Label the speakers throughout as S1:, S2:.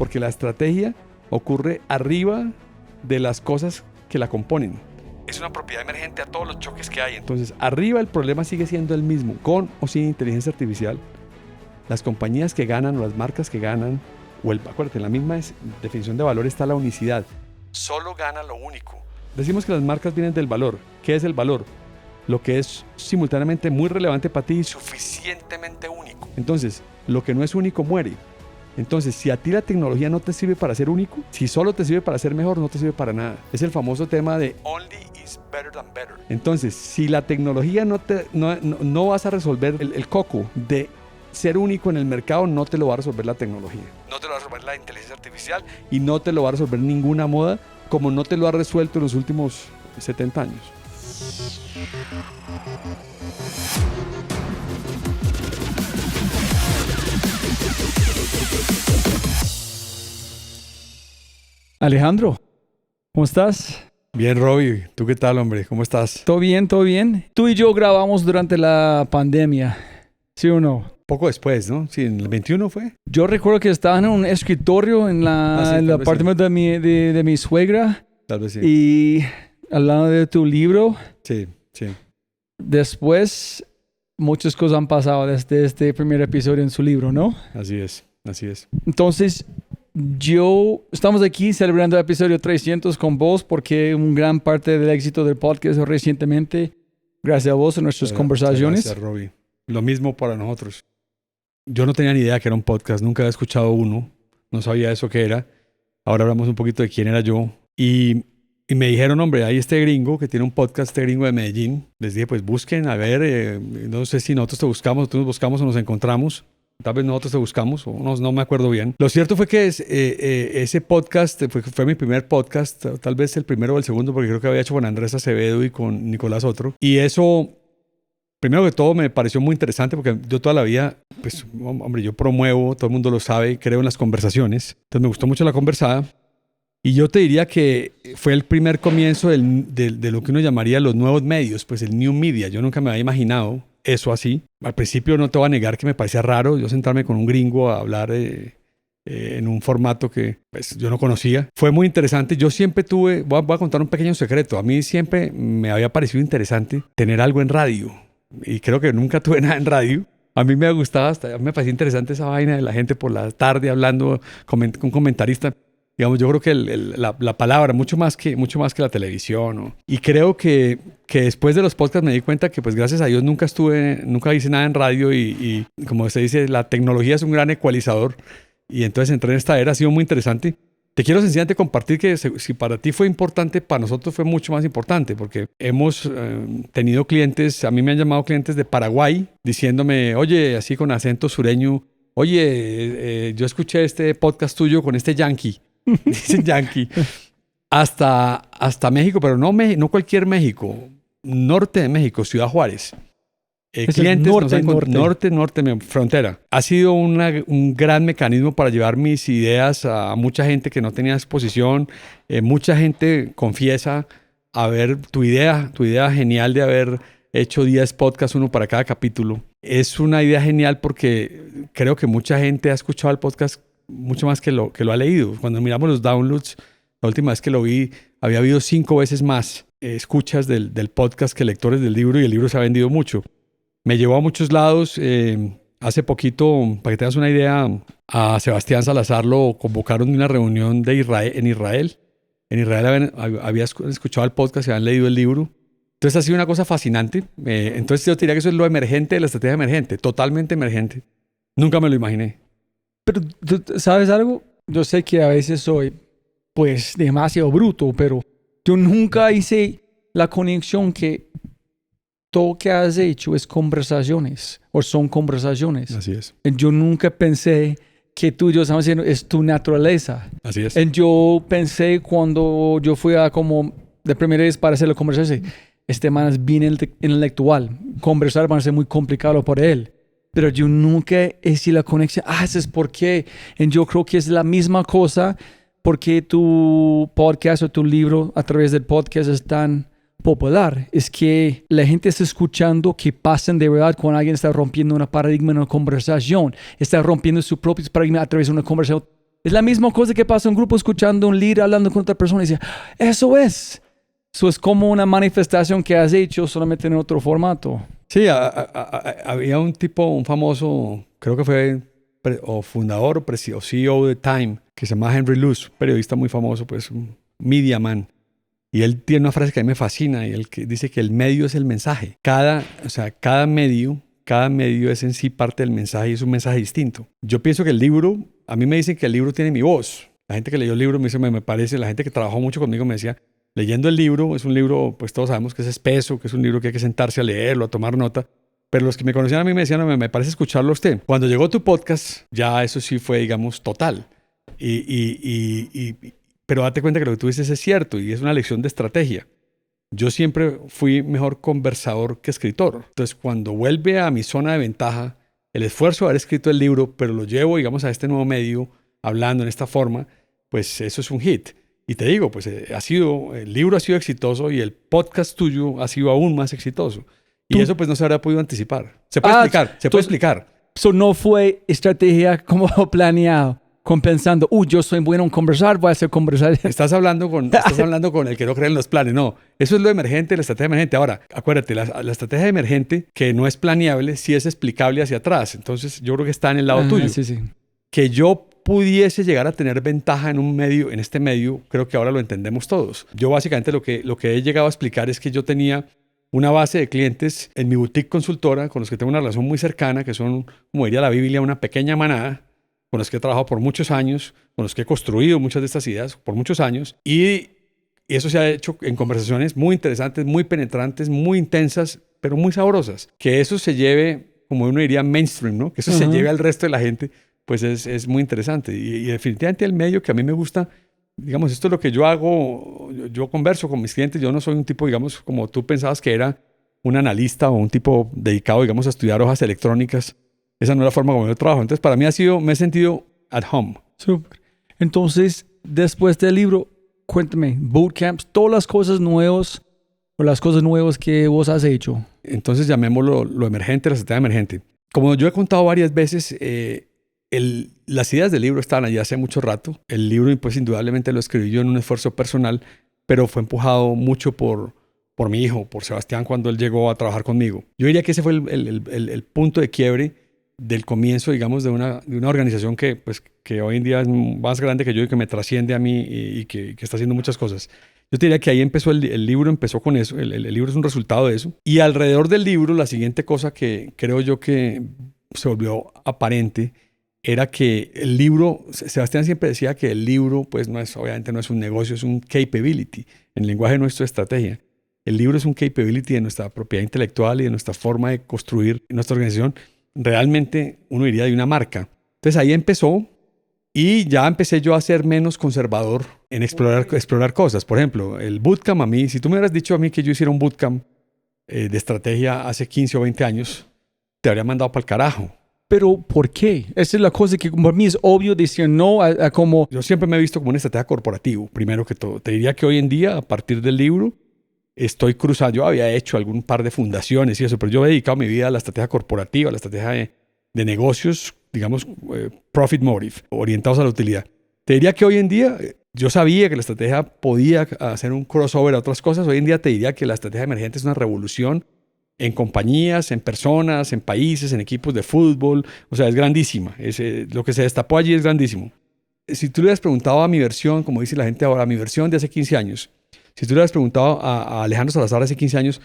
S1: porque la estrategia ocurre arriba de las cosas que la componen. Es una propiedad emergente a todos los choques que hay. Entonces, arriba el problema sigue siendo el mismo, con o sin inteligencia artificial. Las compañías que ganan o las marcas que ganan, acuérdate, en la misma definición de valor está la unicidad. Solo gana lo único. Decimos que las marcas vienen del valor. ¿Qué es el valor? Lo que es simultáneamente muy relevante para ti y suficientemente único. Entonces, lo que no es único muere. Entonces, si a ti la tecnología no te sirve para ser único, si solo te sirve para ser mejor, no te sirve para nada. Es el famoso tema de only is better than better. Entonces, si la tecnología no vas a resolver el coco de ser único en el mercado, no te lo va a resolver la tecnología. No te lo va a resolver la inteligencia artificial y no te lo va a resolver ninguna moda, como no te lo ha resuelto en los últimos 70 años.
S2: Alejandro, ¿cómo estás?
S1: Bien, Robbie. ¿Tú qué tal, hombre? ¿Cómo estás?
S2: ¿Todo bien? ¿Todo bien? Tú y yo grabamos durante la pandemia, ¿sí o no?
S1: Poco después, ¿no? Sí, en el 21 fue.
S2: Yo recuerdo que estaba en un escritorio en el apartamento de mi suegra.
S1: Tal vez sí.
S2: Y hablando de tu libro.
S1: Sí, sí.
S2: Después, muchas cosas han pasado desde este primer episodio en su libro, ¿no?
S1: Así es, así es.
S2: Entonces, estamos aquí celebrando el episodio 300 con vos porque una gran parte del éxito del podcast recientemente, gracias a vos en nuestras conversaciones.
S1: Gracias, Robbie. Lo mismo para nosotros. Yo no tenía ni idea que era un podcast, nunca había escuchado uno, no sabía eso que era. Ahora hablamos un poquito de quién era yo. Y me dijeron, hombre, hay este gringo que tiene un podcast, este gringo de Medellín. Les dije, pues busquen, a ver, no sé si nosotros te buscamos, tú nos buscamos o nos encontramos. Tal vez nosotros te buscamos, o no me acuerdo bien. Lo cierto fue que ese podcast fue mi primer podcast, tal vez el primero o el segundo, porque creo que había hecho con Andrés Acevedo y con Nicolás Otro. Y eso, primero que todo, me pareció muy interesante, porque yo toda la vida, pues, hombre, yo promuevo, todo el mundo lo sabe, creo en las conversaciones. Entonces me gustó mucho la conversada. Y yo te diría que fue el primer comienzo de lo que uno llamaría los nuevos medios, pues el new media. Yo nunca me había imaginado eso así. Al principio no te voy a negar que me parecía raro yo sentarme con un gringo a hablar en un formato que pues, yo no conocía. Fue muy interesante. Yo siempre voy a contar un pequeño secreto. A mí siempre me había parecido interesante tener algo en radio. Y creo que nunca tuve nada en radio. A mí me gustaba, me parecía interesante esa vaina de la gente por la tarde hablando con un comentarista. Digamos, yo creo que la palabra, mucho más que la televisión. Y creo que después de los podcasts me di cuenta que, pues, gracias a Dios nunca hice nada en radio y como se dice, la tecnología es un gran ecualizador. Y entonces entré en esta era, ha sido muy interesante. Te quiero sencillamente compartir que si para ti fue importante, para nosotros fue mucho más importante, porque hemos tenido clientes, a mí me han llamado clientes de Paraguay, diciéndome, oye, así con acento sureño, oye, yo escuché este podcast tuyo con este yankee. Dicen yankee. Hasta México, pero no cualquier México. Norte de México, Ciudad Juárez. Clientes norte, frontera. Ha sido un gran mecanismo para llevar mis ideas a mucha gente que no tenía exposición. Mucha gente confiesa haber tu idea genial de haber hecho 10 podcasts, uno para cada capítulo. Es una idea genial porque creo que mucha gente ha escuchado el podcast mucho más que lo ha leído. Cuando miramos los downloads, la última vez que lo vi, había habido 5 veces más escuchas del podcast que lectores del libro, y el libro se ha vendido mucho. Me llevó a muchos lados. Hace poquito, para que tengas una idea, a Sebastián Salazar lo convocaron de una reunión en Israel. En Israel había escuchado el podcast y habían leído el libro. Entonces ha sido una cosa fascinante. Entonces yo te diría que eso es lo emergente de la estrategia emergente, totalmente emergente. Nunca me lo imaginé.
S2: Pero, ¿sabes algo? Yo sé que a veces soy, pues, demasiado bruto, pero yo nunca hice la conexión que todo que has hecho es conversaciones, o son conversaciones.
S1: Así es.
S2: Yo nunca pensé que tú y yo estamos haciendo, es tu naturaleza.
S1: Así es.
S2: Yo pensé cuando yo fui a como, de primera vez para hacer la conversación, este man es bien intelectual. Conversar va a ser muy complicado por él. Pero yo nunca hice la conexión. Eso es porque yo creo que es la misma cosa porque tu podcast o tu libro a través del podcast es tan popular. Es que la gente está escuchando que pasan de verdad cuando alguien está rompiendo un paradigma en una conversación. Está rompiendo su propio paradigma a través de una conversación Es la misma cosa que pasa en un grupo escuchando un líder hablando con otra persona y dice, eso es. Eso es como una manifestación que has hecho solamente en otro formato.
S1: Sí, había un tipo, un famoso, creo que fue o fundador o CEO de Time, que se llama Henry Luce, periodista muy famoso, pues un media man. Y él tiene una frase que a mí me fascina, y él que dice que el medio es el mensaje. Cada medio es en sí parte del mensaje y es un mensaje distinto. Yo pienso que el libro, a mí me dicen que el libro tiene mi voz. La gente que leyó el libro me dice, me parece, la gente que trabajó mucho conmigo me decía, leyendo el libro, es un libro, pues todos sabemos que es espeso, que es un libro que hay que sentarse a leerlo, a tomar nota. Pero los que me conocían a mí me decían, no, me parece escucharlo a usted. Cuando llegó tu podcast, ya eso sí fue, digamos, total. Pero date cuenta que lo que tú dices es cierto y es una lección de estrategia. Yo siempre fui mejor conversador que escritor. Entonces, cuando vuelve a mi zona de ventaja, el esfuerzo de haber escrito el libro, pero lo llevo, digamos, a este nuevo medio, hablando en esta forma, pues eso es un hit. Y te digo, pues el libro ha sido exitoso y el podcast tuyo ha sido aún más exitoso. Y eso pues no se habría podido anticipar. Se puede explicar.
S2: Eso no fue estrategia como planeado, compensando, yo soy bueno en conversar, voy a hacer conversar.
S1: Estás hablando con el que no cree en los planes. No, eso es lo emergente, la estrategia emergente. Ahora, acuérdate, la estrategia emergente que no es planeable, sí es explicable hacia atrás. Entonces yo creo que está en el lado tuyo.
S2: Sí.
S1: Que yo pudiese llegar a tener ventaja en este medio, creo que ahora lo entendemos todos. Yo básicamente lo que he llegado a explicar es que yo tenía una base de clientes en mi boutique consultora con los que tengo una relación muy cercana, que son, como diría la Biblia, una pequeña manada, con los que he trabajado por muchos años, con los que he construido muchas de estas ideas por muchos años. Y eso se ha hecho en conversaciones muy interesantes, muy penetrantes, muy intensas, pero muy sabrosas. Que eso se lleve, como uno diría, mainstream, ¿no? Que eso se lleve al resto de la gente, pues es muy interesante. Y definitivamente el medio que a mí me gusta, digamos, esto es lo que yo hago, yo converso con mis clientes, yo no soy un tipo, digamos, como tú pensabas que era un analista o un tipo dedicado, digamos, a estudiar hojas electrónicas. Esa no es la forma como yo trabajo. Entonces, para mí me he sentido at home.
S2: Súper. Entonces, después del libro, cuéntame, bootcamps, todas las cosas nuevas o las cosas nuevas que vos has hecho.
S1: Entonces, llamémoslo lo emergente, la estrategia emergente. Como yo he contado varias veces, las ideas del libro estaban allí hace mucho rato. El libro, pues, indudablemente lo escribí yo en un esfuerzo personal, pero fue empujado mucho por mi hijo, por Sebastián, cuando él llegó a trabajar conmigo. Yo diría que ese fue el punto de quiebre del comienzo, digamos, de una organización que hoy en día es más grande que yo y que me trasciende a mí y que está haciendo muchas cosas. Yo te diría que ahí empezó el libro, empezó con eso. El libro es un resultado de eso. Y alrededor del libro, la siguiente cosa que creo yo que se volvió aparente era que el libro, Sebastián siempre decía que el libro, pues obviamente no es un negocio, es un capability. En el lenguaje nuestro de estrategia. El libro es un capability de nuestra propiedad intelectual y de nuestra forma de construir nuestra organización. Realmente uno diría de una marca. Entonces ahí empezó y ya empecé yo a ser menos conservador en explorar cosas. Por ejemplo, el bootcamp a mí, si tú me hubieras dicho a mí que yo hiciera un bootcamp de estrategia hace 15 o 20 años, te habría mandado para el carajo.
S2: ¿Pero por qué? Esa es la cosa que para mí es obvio decir no a como...
S1: Yo siempre me he visto como una estrategia corporativo, primero que todo. Te diría que hoy en día, a partir del libro, estoy cruzando. Yo había hecho algún par de fundaciones y eso, pero yo he dedicado mi vida a la estrategia corporativa, a la estrategia de negocios, digamos, profit motive, orientados a la utilidad. Te diría que hoy en día, yo sabía que la estrategia podía hacer un crossover a otras cosas. Hoy en día te diría que la estrategia emergente es una revolución en compañías, en personas, en países, en equipos de fútbol. O sea, es grandísima. Lo que se destapó allí es grandísimo. Si tú le hubieras preguntado a mi versión, como dice la gente ahora, a mi versión de hace 15 años, si tú le hubieras preguntado a Alejandro Salazar hace 15 años,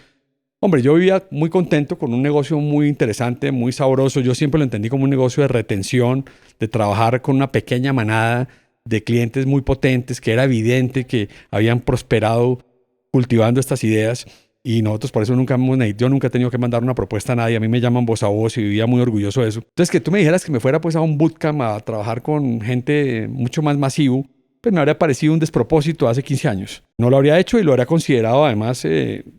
S1: hombre, yo vivía muy contento con un negocio muy interesante, muy sabroso. Yo siempre lo entendí como un negocio de retención, de trabajar con una pequeña manada de clientes muy potentes, que era evidente que habían prosperado cultivando estas ideas. Y nosotros por eso yo nunca he tenido que mandar una propuesta a nadie. A mí me llaman voz a voz y vivía muy orgulloso de eso. Entonces, que tú me dijeras que me fuera pues a un bootcamp a trabajar con gente mucho más masivo, pues me habría parecido un despropósito hace 15 años. No lo habría hecho y lo habría considerado además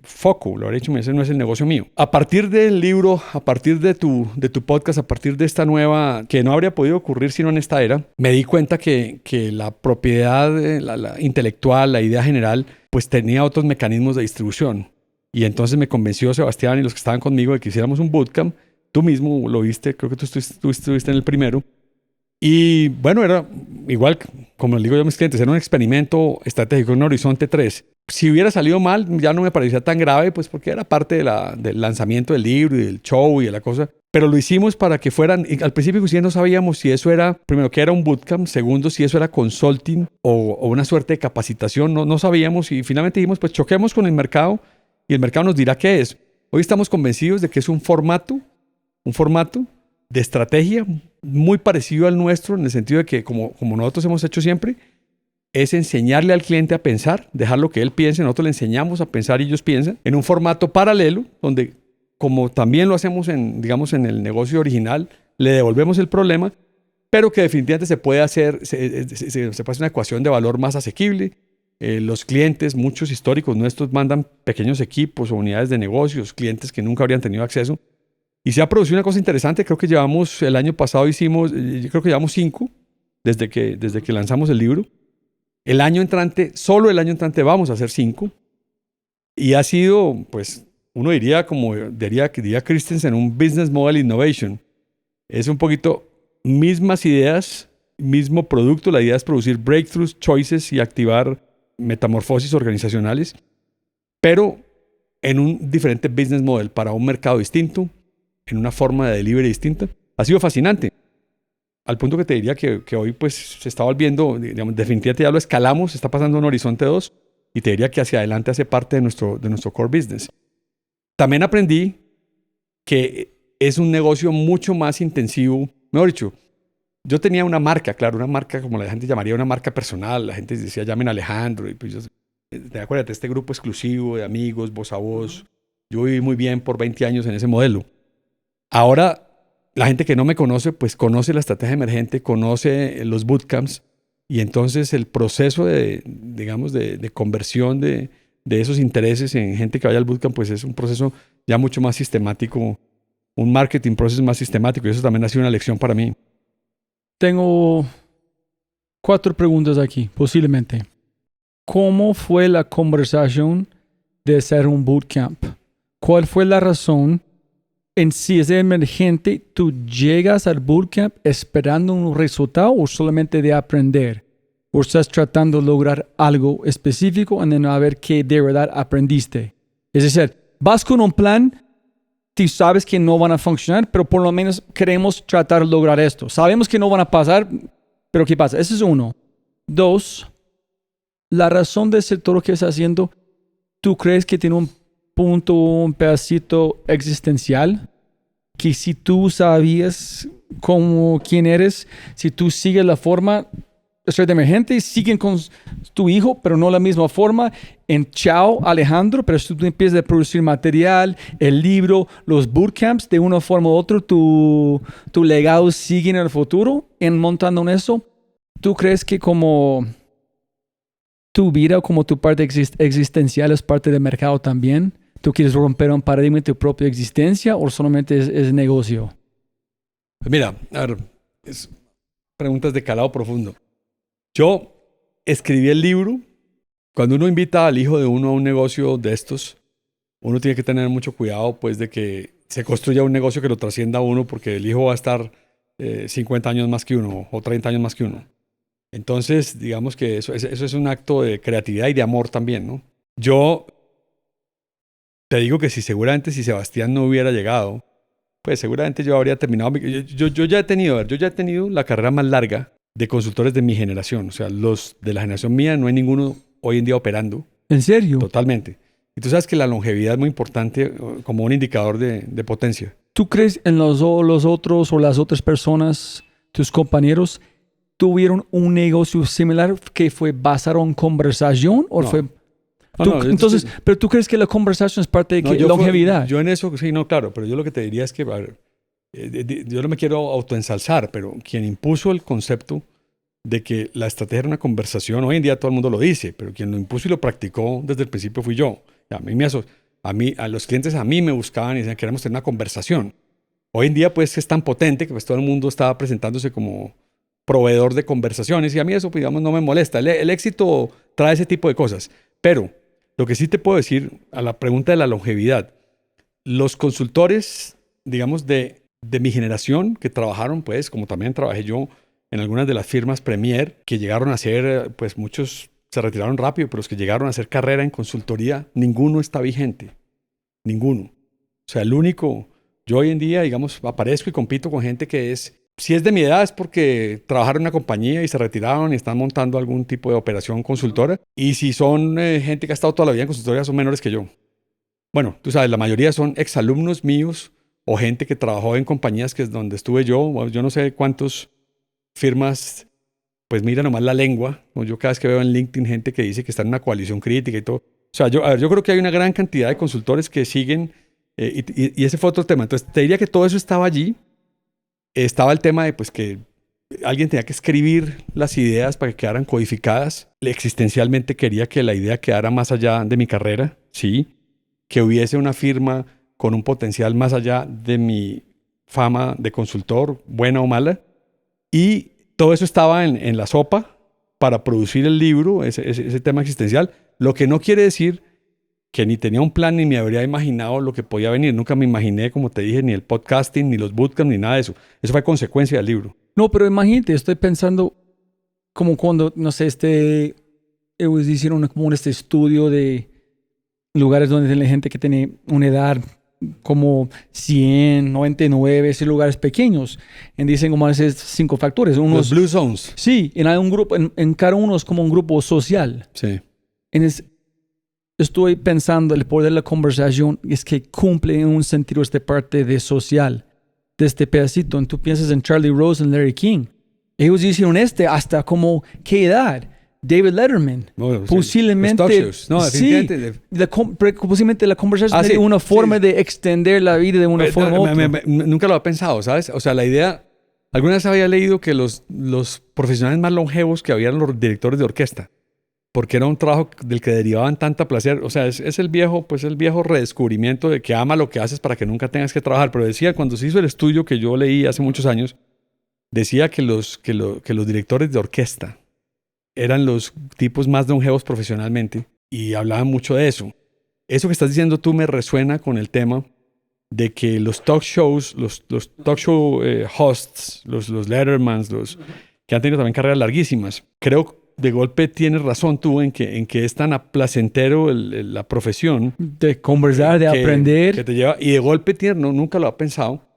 S1: foco. Lo habría dicho, ese no es el negocio mío. A partir del libro, a partir de tu podcast, a partir de esta nueva, que no habría podido ocurrir sino en esta era, me di cuenta que la propiedad la intelectual, la idea general, pues tenía otros mecanismos de distribución. Y entonces me convenció Sebastián y los que estaban conmigo de que hiciéramos un bootcamp. Tú mismo lo viste, creo que tú estuviste en el primero. Y bueno, era igual, como les digo yo a mis clientes, era un experimento estratégico, un Horizonte 3. Si hubiera salido mal, ya no me parecía tan grave, pues porque era parte del lanzamiento del libro y del show y de la cosa. Pero lo hicimos para que fueran, y al principio sí no sabíamos si eso era, primero, que era un bootcamp, segundo, si eso era consulting o una suerte de capacitación, no sabíamos y finalmente dijimos, pues choquemos con el mercado y el mercado nos dirá qué es. Hoy estamos convencidos de que es un formato de estrategia muy parecido al nuestro, en el sentido de que, como nosotros hemos hecho siempre, es enseñarle al cliente a pensar, dejarlo que él piense, nosotros le enseñamos a pensar y ellos piensan, en un formato paralelo, donde, como también lo hacemos digamos, en el negocio original, le devolvemos el problema, pero que definitivamente se puede hacer, se puede hacer una ecuación de valor más asequible. Los clientes, muchos históricos nuestros, mandan pequeños equipos o unidades de negocios, clientes que nunca habrían tenido acceso. Y se ha producido una cosa interesante. Creo que el año pasado yo creo que llevamos 5 desde que lanzamos el libro. El año entrante, solo el año entrante vamos a hacer 5. Y ha sido, pues, uno diría, como diría Christensen, un business model innovation. Es un poquito mismas ideas, mismo producto. La idea es producir breakthroughs, choices y activar metamorfosis organizacionales, pero en un diferente business model para un mercado distinto, en una forma de delivery distinta. Ha sido fascinante, al punto que te diría que hoy pues se está volviendo, digamos, definitivamente ya lo escalamos, está pasando en Horizonte 2 y te diría que hacia adelante hace parte de nuestro core business. También aprendí que es un negocio mucho más intensivo. Mejor dicho, yo tenía una marca, claro, una marca como la gente llamaría una marca personal. La gente decía, llamen a Alejandro. Y pues yo, te acuerdas de este grupo exclusivo de amigos, voz a voz. Yo viví muy bien por 20 años en ese modelo. Ahora, la gente que no me conoce, pues conoce la estrategia emergente, conoce los bootcamps. Y entonces el proceso digamos, de conversión de esos intereses en gente que vaya al bootcamp, pues es un proceso ya mucho más sistemático, un marketing process más sistemático. Y eso también ha sido una lección para mí.
S2: Tengo 4 preguntas aquí, posiblemente. ¿Cómo fue la conversación de hacer un bootcamp? ¿Cuál fue la razón? En si es emergente, ¿tú llegas al bootcamp esperando un resultado o solamente de aprender? ¿O estás tratando de lograr algo específico y a ver qué de verdad aprendiste? Es decir, vas con un plan, tú sabes que no van a funcionar, pero por lo menos queremos tratar de lograr esto. Sabemos que no van a pasar, pero ¿qué pasa? Ese es 1. 2, la razón de hacer todo lo que estás haciendo, ¿tú crees que tiene un punto, un pedacito existencial? Que si tú sabías quién eres, si tú sigues la forma, estoy de emergente, siguen con tu hijo, pero no la misma forma. En chao, Alejandro, pero si tú empiezas a producir material, el libro, los bootcamps, de una forma u otra, tu legado sigue en el futuro, montando en eso. ¿Tú crees que como tu vida, como tu parte existencial es parte del mercado también? ¿Tú quieres romper un paradigma de tu propia existencia o solamente es negocio?
S1: Pues mira, a ver, preguntas de calado profundo. Yo escribí el libro. Cuando uno invita al hijo de uno a un negocio de estos, uno tiene que tener mucho cuidado pues de que se construya un negocio que lo trascienda a uno, porque el hijo va a estar 50 años más que uno o 30 años más que uno. Entonces, digamos que eso es un acto de creatividad y de amor también, ¿no? Yo te digo que seguramente si Sebastián no hubiera llegado, pues seguramente yo habría terminado. Yo ya he tenido la carrera más larga de consultores de mi generación. O sea, los de la generación mía no hay ninguno hoy en día operando.
S2: ¿En serio?
S1: Totalmente. Y tú sabes que la longevidad es muy importante como un indicador de potencia.
S2: ¿Tú crees en los otros o las otras personas, tus compañeros, tuvieron un negocio similar que fue basado en conversación o fue... Entonces, pero tú crees que la conversación es parte de longevidad.
S1: Yo en eso, sí, no, claro, pero yo lo que te diría es que, a ver, yo no me quiero autoensalzar, pero quien impuso el concepto de que la estrategia era una conversación, hoy en día todo el mundo lo dice, pero quien lo impuso y lo practicó desde el principio fui yo. A los clientes a mí me buscaban y decían que queremos tener una conversación. Hoy en día pues es tan potente que pues todo el mundo estaba presentándose como proveedor de conversaciones y a mí eso, pues, digamos, no me molesta. El éxito trae ese tipo de cosas, pero lo que sí te puedo decir a la pregunta de la longevidad, los consultores, digamos, de mi generación que trabajaron, pues, como también trabajé yo en algunas de las firmas Premier que llegaron a hacer, pues muchos se retiraron rápido, pero los que llegaron a hacer carrera en consultoría, ninguno está vigente. Ninguno. O sea, el único, yo hoy en día, digamos, aparezco y compito con gente que si es de mi edad es porque trabajaron en una compañía y se retiraron y están montando algún tipo de operación consultora. Y si son gente que ha estado toda la vida en consultoría, son menores que yo. Bueno, tú sabes, la mayoría son exalumnos míos o gente que trabajó en compañías que es donde estuve yo. Bueno, yo no sé cuántas firmas, pues mira nomás la lengua. Yo cada vez que veo en LinkedIn gente que dice que está en una coalición crítica y todo. O sea, yo creo que hay una gran cantidad de consultores que siguen, y ese fue otro tema. Entonces, te diría que todo eso estaba allí. Estaba el tema de pues, que alguien tenía que escribir las ideas para que quedaran codificadas. Existencialmente quería que la idea quedara más allá de mi carrera, ¿sí? Que hubiese una firma con un potencial más allá de mi fama de consultor, buena o mala. Y todo eso estaba en la sopa para producir el libro, ese tema existencial. Lo que no quiere decir que ni tenía un plan ni me habría imaginado lo que podía venir. Nunca me imaginé, como te dije, ni el podcasting, ni los bootcamps, ni nada de eso. Eso fue consecuencia del libro.
S2: No, pero imagínate, estoy pensando como cuando, no sé, ellos hicieron como este estudio de lugares donde tiene gente que tiene una edad como 100, 99, esos lugares pequeños. Y dicen como esos 5 factores.
S1: Los Blue Zones.
S2: Sí, hay un grupo, en cada uno es como un grupo social.
S1: Sí.
S2: Estoy pensando, el poder de la conversación es que cumple en un sentido esta parte de social, de este pedacito. Tú piensas en Charlie Rose y Larry King. Ellos hicieron hasta como, ¿qué edad? David Letterman.
S1: No,
S2: posiblemente.
S1: No, definitivamente.
S2: Sí, posiblemente la conversación es una forma de extender la vida de una forma u otra.
S1: Nunca lo había pensado, ¿sabes? O sea, la idea. Alguna vez había leído que los profesionales más longevos que habían los directores de orquesta, porque era un trabajo del que derivaban tanta placer. O sea, es el viejo redescubrimiento de que ama lo que haces para que nunca tengas que trabajar. Pero decía, cuando se hizo el estudio que yo leí hace muchos años, decía que los directores de orquesta eran los tipos más longevos profesionalmente y hablaban mucho de eso. Eso que estás diciendo tú me resuena con el tema de que los talk shows, los talk show hosts, los Lettermans, que han tenido también carreras larguísimas, creo de golpe tienes razón tú en que es tan placentero la profesión.
S2: De conversar, de aprender.
S1: Que te lleva, y de golpe nunca lo ha pensado,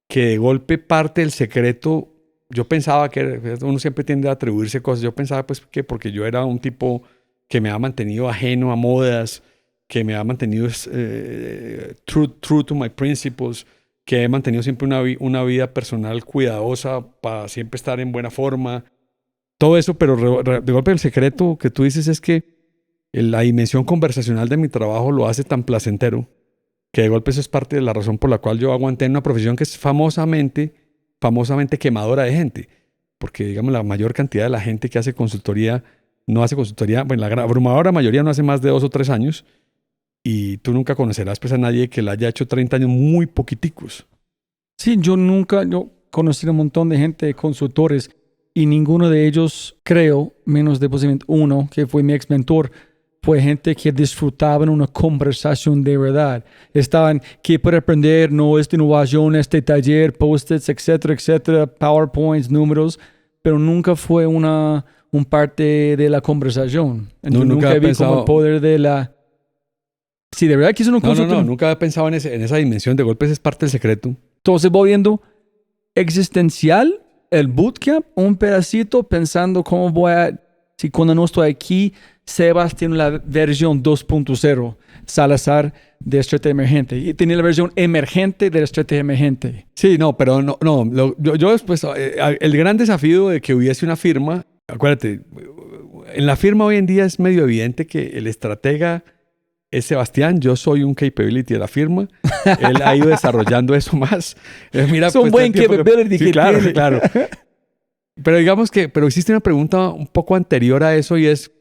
S1: que de golpe parte del secreto. Yo pensaba que uno siempre tiende a atribuirse cosas. Yo pensaba pues que porque yo era un tipo que me ha mantenido ajeno a modas, que me ha mantenido true to my principles, que he mantenido siempre una vida personal cuidadosa para siempre estar en buena forma. Todo eso, pero de golpe el secreto que tú dices es que la dimensión conversacional de mi trabajo lo hace tan placentero que de golpe eso es parte de la razón por la cual yo aguanté en una profesión que es famosamente quemadora de gente. Porque, digamos, la mayor cantidad de la gente que hace consultoría no hace consultoría, bueno, la abrumadora mayoría no hace más de 2 o 3 años y tú nunca conocerás pues a nadie que la haya hecho 30 años muy poquiticos.
S2: Sí, yo conocí a un montón de gente, consultores, y ninguno de ellos, creo, menos de posiblemente uno, que fue mi ex mentor, fue gente que disfrutaba en una conversación de verdad. Estaban, ¿qué puede aprender? No, esta innovación, este taller, post-its, etcétera, etcétera, PowerPoints, números, pero nunca fue un parte de la conversación. Entonces, nunca vi pensado como el poder de la... Sí, de verdad que es una consulta.
S1: No, nunca había pensado en esa dimensión. De golpe es parte del secreto.
S2: Entonces, voy viendo existencial, el bootcamp, un pedacito pensando cómo si cuando no estoy aquí, Sebas tiene la versión 2.0, Salazar de estrategia emergente, y tiene la versión emergente de la estrategia emergente.
S1: Sí, no, pero yo después, el gran desafío de que hubiese una firma, acuérdate, en la firma hoy en día es medio evidente que el estratega es Sebastián, yo soy un capability de la firma. Él ha ido desarrollando eso más.
S2: Mira, es un buen capability
S1: sí,
S2: que
S1: claro,
S2: tiene.
S1: Claro. Pero digamos pero existe una pregunta un poco anterior a eso y es,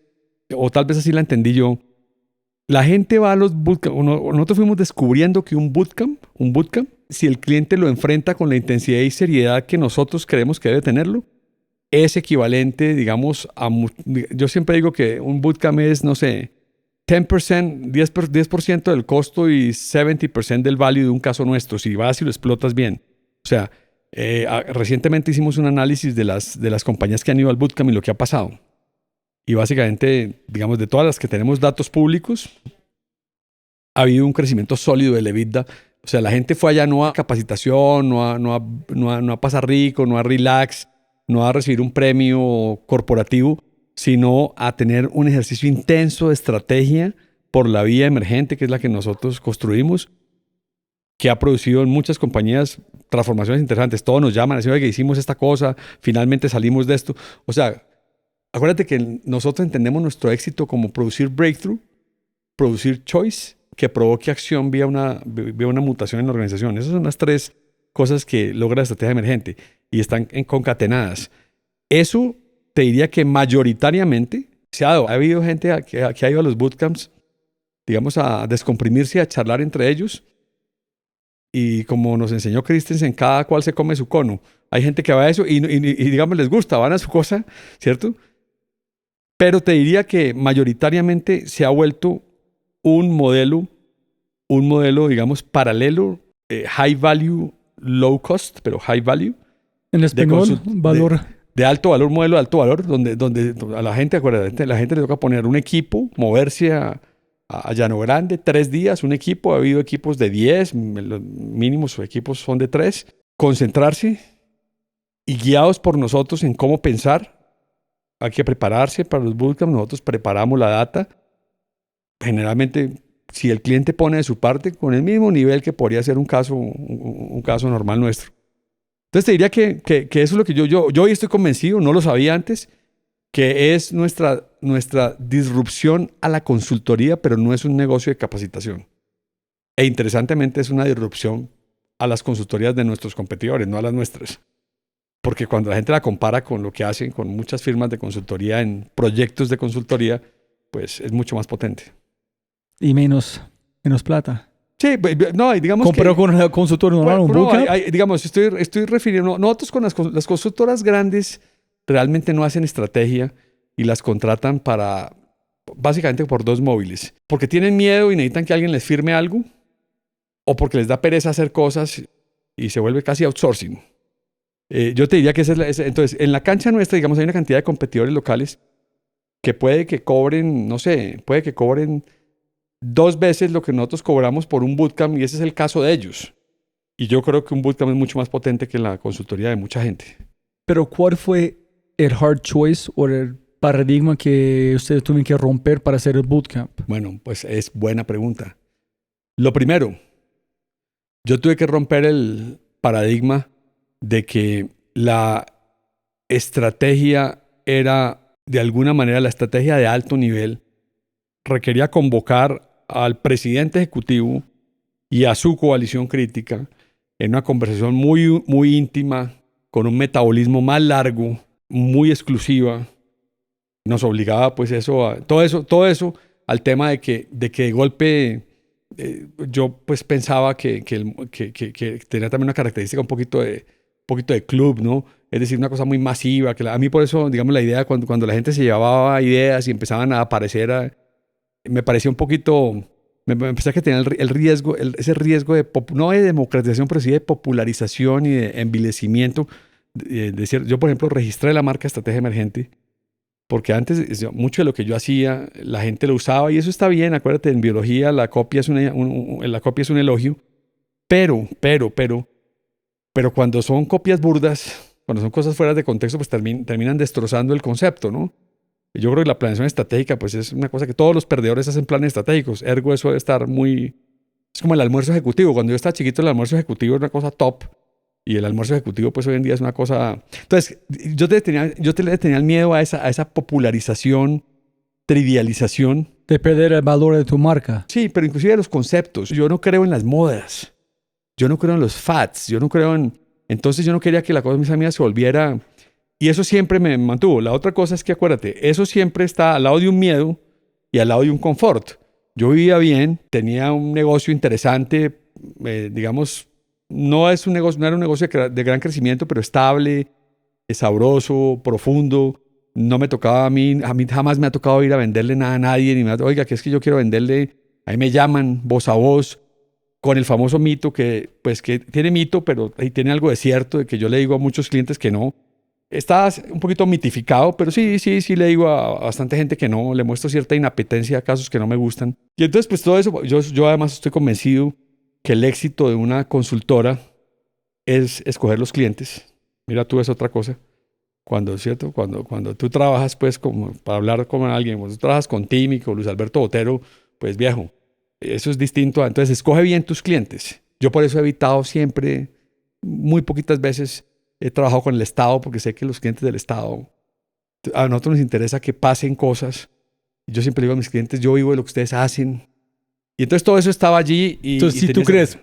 S1: o tal vez así la entendí yo, la gente va a los bootcamps, nosotros fuimos descubriendo que un bootcamp, si el cliente lo enfrenta con la intensidad y seriedad que nosotros creemos que debe tenerlo, es equivalente, digamos, yo siempre digo que un bootcamp es, no sé, 10% del costo y 70% del value de un caso nuestro, si vas y lo explotas bien. O sea, Recientemente hicimos un análisis de las compañías que han ido al bootcamp y lo que ha pasado. Y básicamente, digamos, de todas las que tenemos datos públicos, ha habido un crecimiento sólido del EBITDA. O sea, la gente fue allá no a capacitación, no a pasar rico, no a relax, no a recibir un premio corporativo, sino a tener un ejercicio intenso de estrategia por la vía emergente, que es la que nosotros construimos, que ha producido en muchas compañías transformaciones interesantes. Todos nos llaman, decimos que hicimos esta cosa, finalmente salimos de esto. O sea, acuérdate que nosotros entendemos nuestro éxito como producir breakthrough, producir choice, que provoque acción vía una mutación en la organización. Esas son las tres cosas que logra la estrategia emergente y están concatenadas. Eso te diría que mayoritariamente se ha dado. Ha habido gente que ha ido a los bootcamps, digamos, a descomprimirse, a charlar entre ellos. Y como nos enseñó Christensen, cada cual se come su cono. Hay gente que va a eso y digamos, les gusta, van a su cosa, ¿cierto? Pero te diría que mayoritariamente se ha vuelto un modelo, digamos, paralelo, high value, low cost, pero high value.
S2: En español, valor.
S1: De alto valor, modelo de alto valor, donde a la gente, acuérdate, la gente le toca poner un equipo, moverse a Llano Grande, 3 días, un equipo, ha habido equipos de 10, los mínimos equipos son de 3, concentrarse y guiados por nosotros en cómo pensar. Hay que prepararse para los bootcamps, nosotros preparamos la data, generalmente si el cliente pone de su parte con el mismo nivel que podría ser un caso normal nuestro. Entonces te diría que eso es lo que yo hoy estoy convencido, no lo sabía antes, que es nuestra disrupción a la consultoría, pero no es un negocio de capacitación. E interesantemente es una disrupción a las consultorías de nuestros competidores, no a las nuestras. Porque cuando la gente la compara con lo que hacen con muchas firmas de consultoría en proyectos de consultoría, pues es mucho más potente.
S2: Y menos plata.
S1: Sí, no, digamos
S2: comparado con el consultor normal, un bootcamp.
S1: Digamos, estoy refiriendo, nosotros con las consultoras grandes realmente no hacen estrategia y las contratan básicamente por 2 móviles. Porque tienen miedo y necesitan que alguien les firme algo, o porque les da pereza hacer cosas y se vuelve casi outsourcing. Yo te diría que entonces, en la cancha nuestra, digamos, hay una cantidad de competidores locales que puede que cobren, no sé, 2 veces lo que nosotros cobramos por un bootcamp, y ese es el caso de ellos. Y yo creo que un bootcamp es mucho más potente que la consultoría de mucha gente.
S2: Pero ¿cuál fue el hard choice o el paradigma que ustedes tuvieron que romper para hacer el bootcamp?
S1: Bueno, pues es buena pregunta. Lo primero, yo tuve que romper el paradigma de que la estrategia era, de alguna manera, la estrategia de alto nivel requería convocar al presidente ejecutivo y a su coalición crítica en una conversación muy, muy íntima, con un metabolismo más largo, muy exclusiva. Nos obligaba pues todo eso al tema de que de golpe yo pues pensaba que tenía también una característica un poquito de club, ¿no? Es decir, una cosa muy masiva. A mí por eso, digamos, la idea cuando la gente se llevaba ideas y empezaban a aparecer, me parecía un poquito, me empecé a que tenía el riesgo, ese riesgo no de democratización, pero sí de popularización y de envilecimiento. Yo, por ejemplo, registré la marca Estrategia Emergente, porque antes mucho de lo que yo hacía, la gente lo usaba y eso está bien. Acuérdate, en biología la copia es un elogio, pero cuando son copias burdas, cuando son cosas fuera de contexto, pues terminan destrozando el concepto, ¿no? Yo creo que la planeación estratégica pues es una cosa que todos los perdedores hacen planes estratégicos. Ergo, eso debe estar es como el almuerzo ejecutivo. Cuando yo estaba chiquito, el almuerzo ejecutivo era una cosa top. Y el almuerzo ejecutivo pues hoy en día es una cosa... Entonces, yo le tenía el miedo a esa popularización, trivialización.
S2: De perder el valor de tu marca.
S1: Sí, pero inclusive de los conceptos. Yo no creo en las modas. Yo no creo en los fads. Yo no creo en... Entonces yo no quería que la cosa mía se volviera... Y eso siempre me mantuvo. La otra cosa es que, acuérdate, eso siempre está al lado de un miedo y al lado de un confort. Yo vivía bien, tenía un negocio interesante, digamos, no era un negocio de gran crecimiento, pero estable, sabroso, profundo. No me tocaba a mí jamás me ha tocado ir a venderle nada a nadie, oiga, que es que yo quiero venderle, ahí me llaman voz a voz. con el famoso mito que, pues, que tiene mito, pero ahí tiene algo de cierto, de que yo le digo a muchos clientes que no. Está un poquito mitificado, pero sí le digo a bastante gente que no, le muestro cierta inapetencia a casos que no me gustan. Y entonces, pues todo eso, yo además estoy convencido que el éxito de una consultora es escoger los clientes. Mira, tú es otra cosa. Cuando, ¿cierto? Cuando tú trabajas, pues, como para hablar con alguien, cuando tú trabajas con Timmy, con Luis Alberto Botero, pues, viejo, eso es distinto. Entonces, escoge bien tus clientes. Yo por eso he evitado siempre, muy poquitas veces, he trabajado con el Estado, porque sé que los clientes del Estado, a nosotros nos interesa que pasen cosas. Yo siempre digo a mis clientes, yo vivo de lo que ustedes hacen. Y entonces todo eso estaba allí.
S2: Entonces, si tú crees,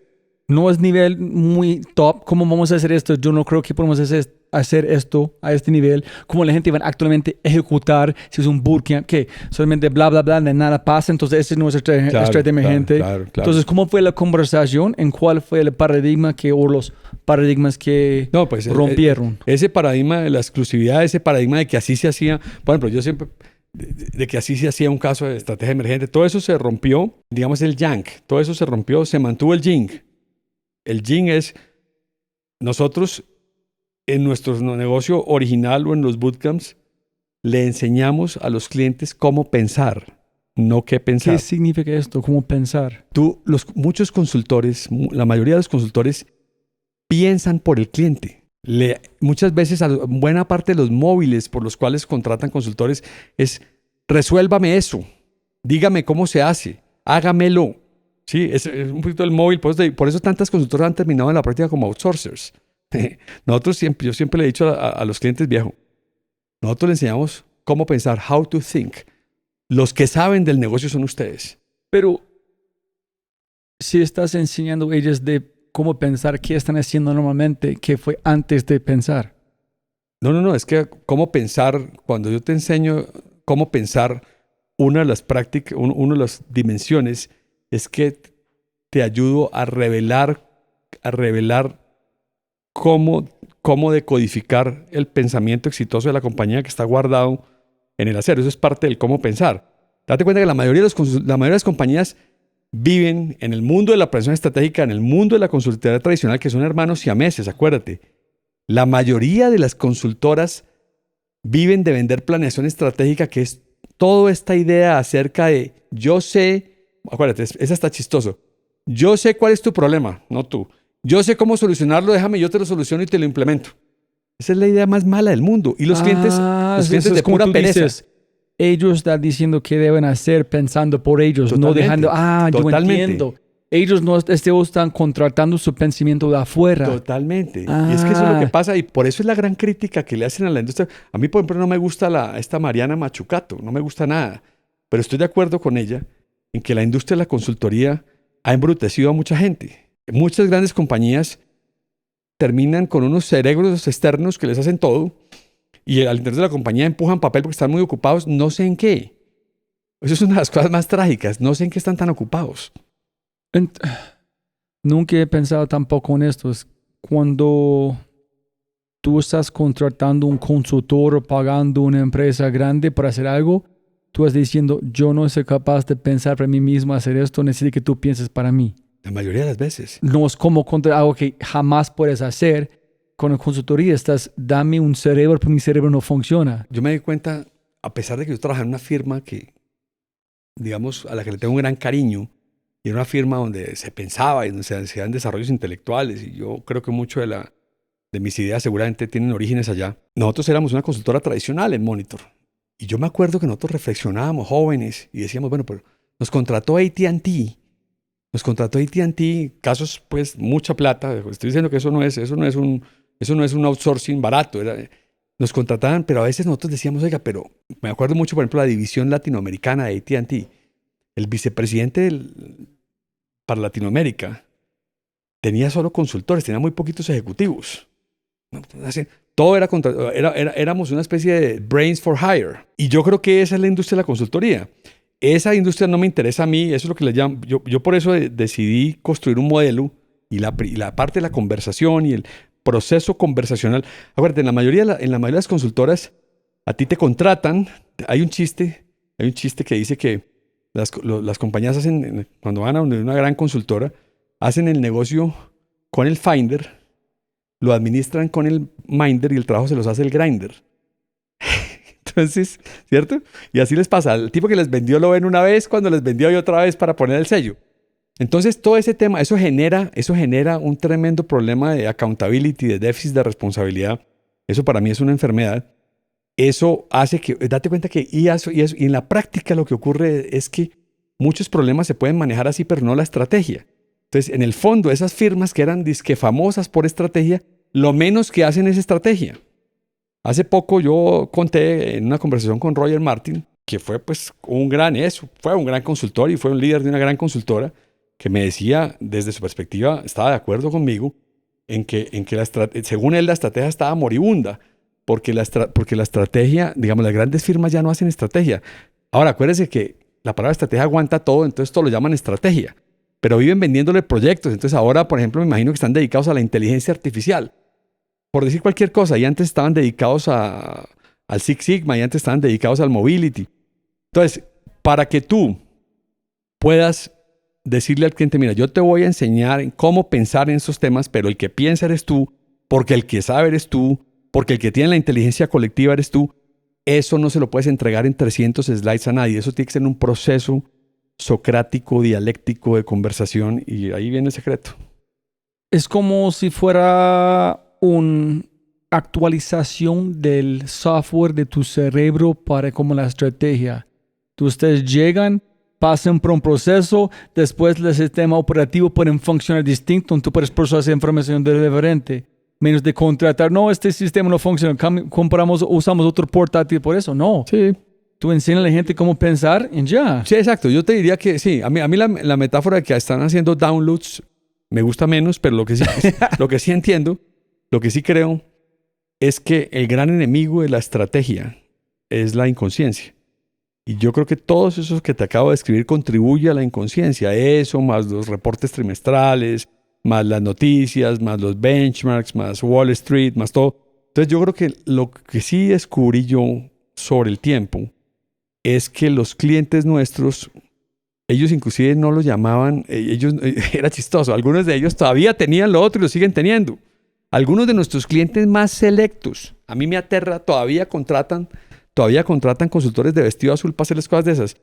S2: no es nivel muy top, ¿cómo vamos a hacer esto? Yo no creo que podemos hacer esto a este nivel. ¿Cómo la gente va a actualmente ejecutar si es un bootcamp? Que solamente bla, bla, bla, de nada pasa. Entonces, ese no es estrategia emergente.
S1: Claro.
S2: Entonces, ¿cómo fue la conversación? ¿En cuál fue el paradigma o los paradigmas que rompieron?
S1: Ese paradigma de la exclusividad, ese paradigma de que así se hacía. Por ejemplo, yo siempre... De que así se hacía un caso de estrategia emergente. Todo eso se rompió, digamos el yang. Todo eso se rompió, se mantuvo el yin. El yin es nosotros en nuestro negocio original o en los bootcamps le enseñamos a los clientes cómo pensar, no qué pensar.
S2: ¿Qué significa esto? ¿Cómo pensar?
S1: Muchos consultores, la mayoría de los consultores piensan por el cliente. Muchas veces buena parte de los móviles por los cuales contratan consultores es resuélvame eso, dígame cómo se hace, hágamelo. Sí, es un poquito el móvil, por eso tantas consultoras han terminado en la práctica como outsourcers. Yo siempre le he dicho a los clientes, viejo, nosotros le enseñamos cómo pensar, how to think. Los que saben del negocio son ustedes.
S2: Pero si estás enseñando a ellos de cómo pensar, ¿qué están haciendo normalmente? ¿Qué fue antes de pensar?
S1: No, es que cómo pensar, cuando yo te enseño cómo pensar, una de las prácticas, una de las dimensiones es que te ayudo a revelar cómo decodificar el pensamiento exitoso de la compañía que está guardado en el acero. Eso es parte del cómo pensar. Date cuenta que la mayoría de las compañías viven en el mundo de la planeación estratégica, en el mundo de la consultoría tradicional, que son hermanos siameses, acuérdate. La mayoría de las consultoras viven de vender planeación estratégica, que es toda esta idea acerca de yo sé, acuérdate, esa está chistoso. Yo sé cuál es tu problema, no tú. Yo sé cómo solucionarlo, déjame, yo te lo soluciono y te lo implemento. Esa es la idea más mala del mundo. Y los clientes de pura pereza. Dices,
S2: ellos están diciendo qué deben hacer pensando por ellos, totalmente, no dejando, totalmente. Yo entiendo. Ellos no están contratando su pensamiento de afuera.
S1: Totalmente. Y es que eso es lo que pasa y por eso es la gran crítica que le hacen a la industria. A mí, por ejemplo, no me gusta esta Mariana Mazzucato, no me gusta nada. Pero estoy de acuerdo con ella en que la industria de la consultoría ha embrutecido a mucha gente. Muchas grandes compañías terminan con unos cerebros externos que les hacen todo y al interior de la compañía empujan papel porque están muy ocupados, no sé en qué. Eso es una de las cosas más trágicas, no sé en qué están tan ocupados.
S2: Nunca he pensado tampoco en esto. Es cuando tú estás contratando un consultor o pagando una empresa grande para hacer algo, tú estás diciendo, yo no soy capaz de pensar para mí mismo hacer esto, necesito que tú pienses para mí.
S1: La mayoría de las veces.
S2: No es como contra algo que jamás puedes hacer. Con la consultoría dame un cerebro, pero mi cerebro no funciona.
S1: Yo me di cuenta, a pesar de que yo trabajaba en una firma que, digamos, a la que le tengo un gran cariño, y era una firma donde se pensaba y donde se hacían desarrollos intelectuales, y yo creo que mucho de mis ideas seguramente tienen orígenes allá. Nosotros éramos una consultora tradicional en Monitor. Y yo me acuerdo que nosotros reflexionábamos jóvenes y decíamos, bueno, pero nos contrató AT&T. Nos contrató AT&T, casos, pues, mucha plata. Estoy diciendo que eso no es un outsourcing barato. Nos contrataban, pero a veces nosotros decíamos, oiga, pero me acuerdo mucho, por ejemplo, la división latinoamericana de AT&T. El vicepresidente para Latinoamérica tenía solo consultores, tenía muy poquitos ejecutivos. Todo éramos una especie de brains for hire. Y yo creo que esa es la industria de la consultoría. Esa industria no me interesa a mí, eso es lo que le llaman. Yo por eso decidí construir un modelo y la parte de la conversación y el proceso conversacional. Acuérdate, en la mayoría de las consultoras, a ti te contratan. Hay un chiste que dice que las compañías hacen, cuando van a una gran consultora, hacen el negocio con el Finder, lo administran con el Minder y el trabajo se los hace el Grinder. Entonces, ¿cierto? Y así les pasa. El tipo que les vendió lo ven una vez, cuando les vendió y otra vez para poner el sello. Entonces, todo ese tema, eso genera un tremendo problema de accountability, de déficit de responsabilidad. Eso para mí es una enfermedad. Eso hace que, date cuenta que, y en la práctica lo que ocurre es que muchos problemas se pueden manejar así, pero no la estrategia. Entonces, en el fondo, esas firmas que eran disque famosas por estrategia, lo menos que hacen es estrategia. Hace poco yo conté en una conversación con Roger Martin, que fue pues fue un gran consultor y fue un líder de una gran consultora, que me decía, desde su perspectiva, estaba de acuerdo conmigo, en que según él la estrategia estaba moribunda, porque la estrategia, digamos, las grandes firmas ya no hacen estrategia. Ahora, acuérdense que la palabra estrategia aguanta todo, entonces todo lo llaman estrategia, pero viven vendiéndole proyectos. Entonces ahora, por ejemplo, me imagino que están dedicados a la inteligencia artificial, por decir cualquier cosa, y antes estaban dedicados al Six Sigma, y antes estaban dedicados al Mobility. Entonces, para que tú puedas decirle al cliente, mira, yo te voy a enseñar cómo pensar en esos temas, pero el que piensa eres tú, porque el que sabe eres tú, porque el que tiene la inteligencia colectiva eres tú, eso no se lo puedes entregar en 300 slides a nadie. Eso tiene que ser un proceso socrático, dialéctico de conversación, y ahí viene el secreto.
S2: Es como si fuera una actualización del software de tu cerebro para como la estrategia. Ustedes llegan, pasan por un proceso, después el sistema operativo pueden funcionar distinto, tú puedes procesar información diferente. Menos de contratar, no, este sistema no funciona, usamos otro portátil por eso. No.
S1: Sí.
S2: Tú enseñas a la gente cómo pensar y ya.
S1: Sí, exacto. Yo te diría que sí. A mí la metáfora de que están haciendo downloads me gusta menos, pero lo que sí entiendo, lo que sí creo, es que el gran enemigo de la estrategia es la inconsciencia. Y yo creo que todos esos que te acabo de describir contribuyen a la inconsciencia. Eso, más los reportes trimestrales, más las noticias, más los benchmarks, más Wall Street, más todo. Entonces yo creo que lo que sí descubrí yo sobre el tiempo es que los clientes nuestros, ellos inclusive no lo llamaban, era chistoso, algunos de ellos todavía tenían lo otro y lo siguen teniendo. Algunos de nuestros clientes más selectos, a mí me aterra, todavía contratan consultores de vestido azul para hacerles cosas de esas.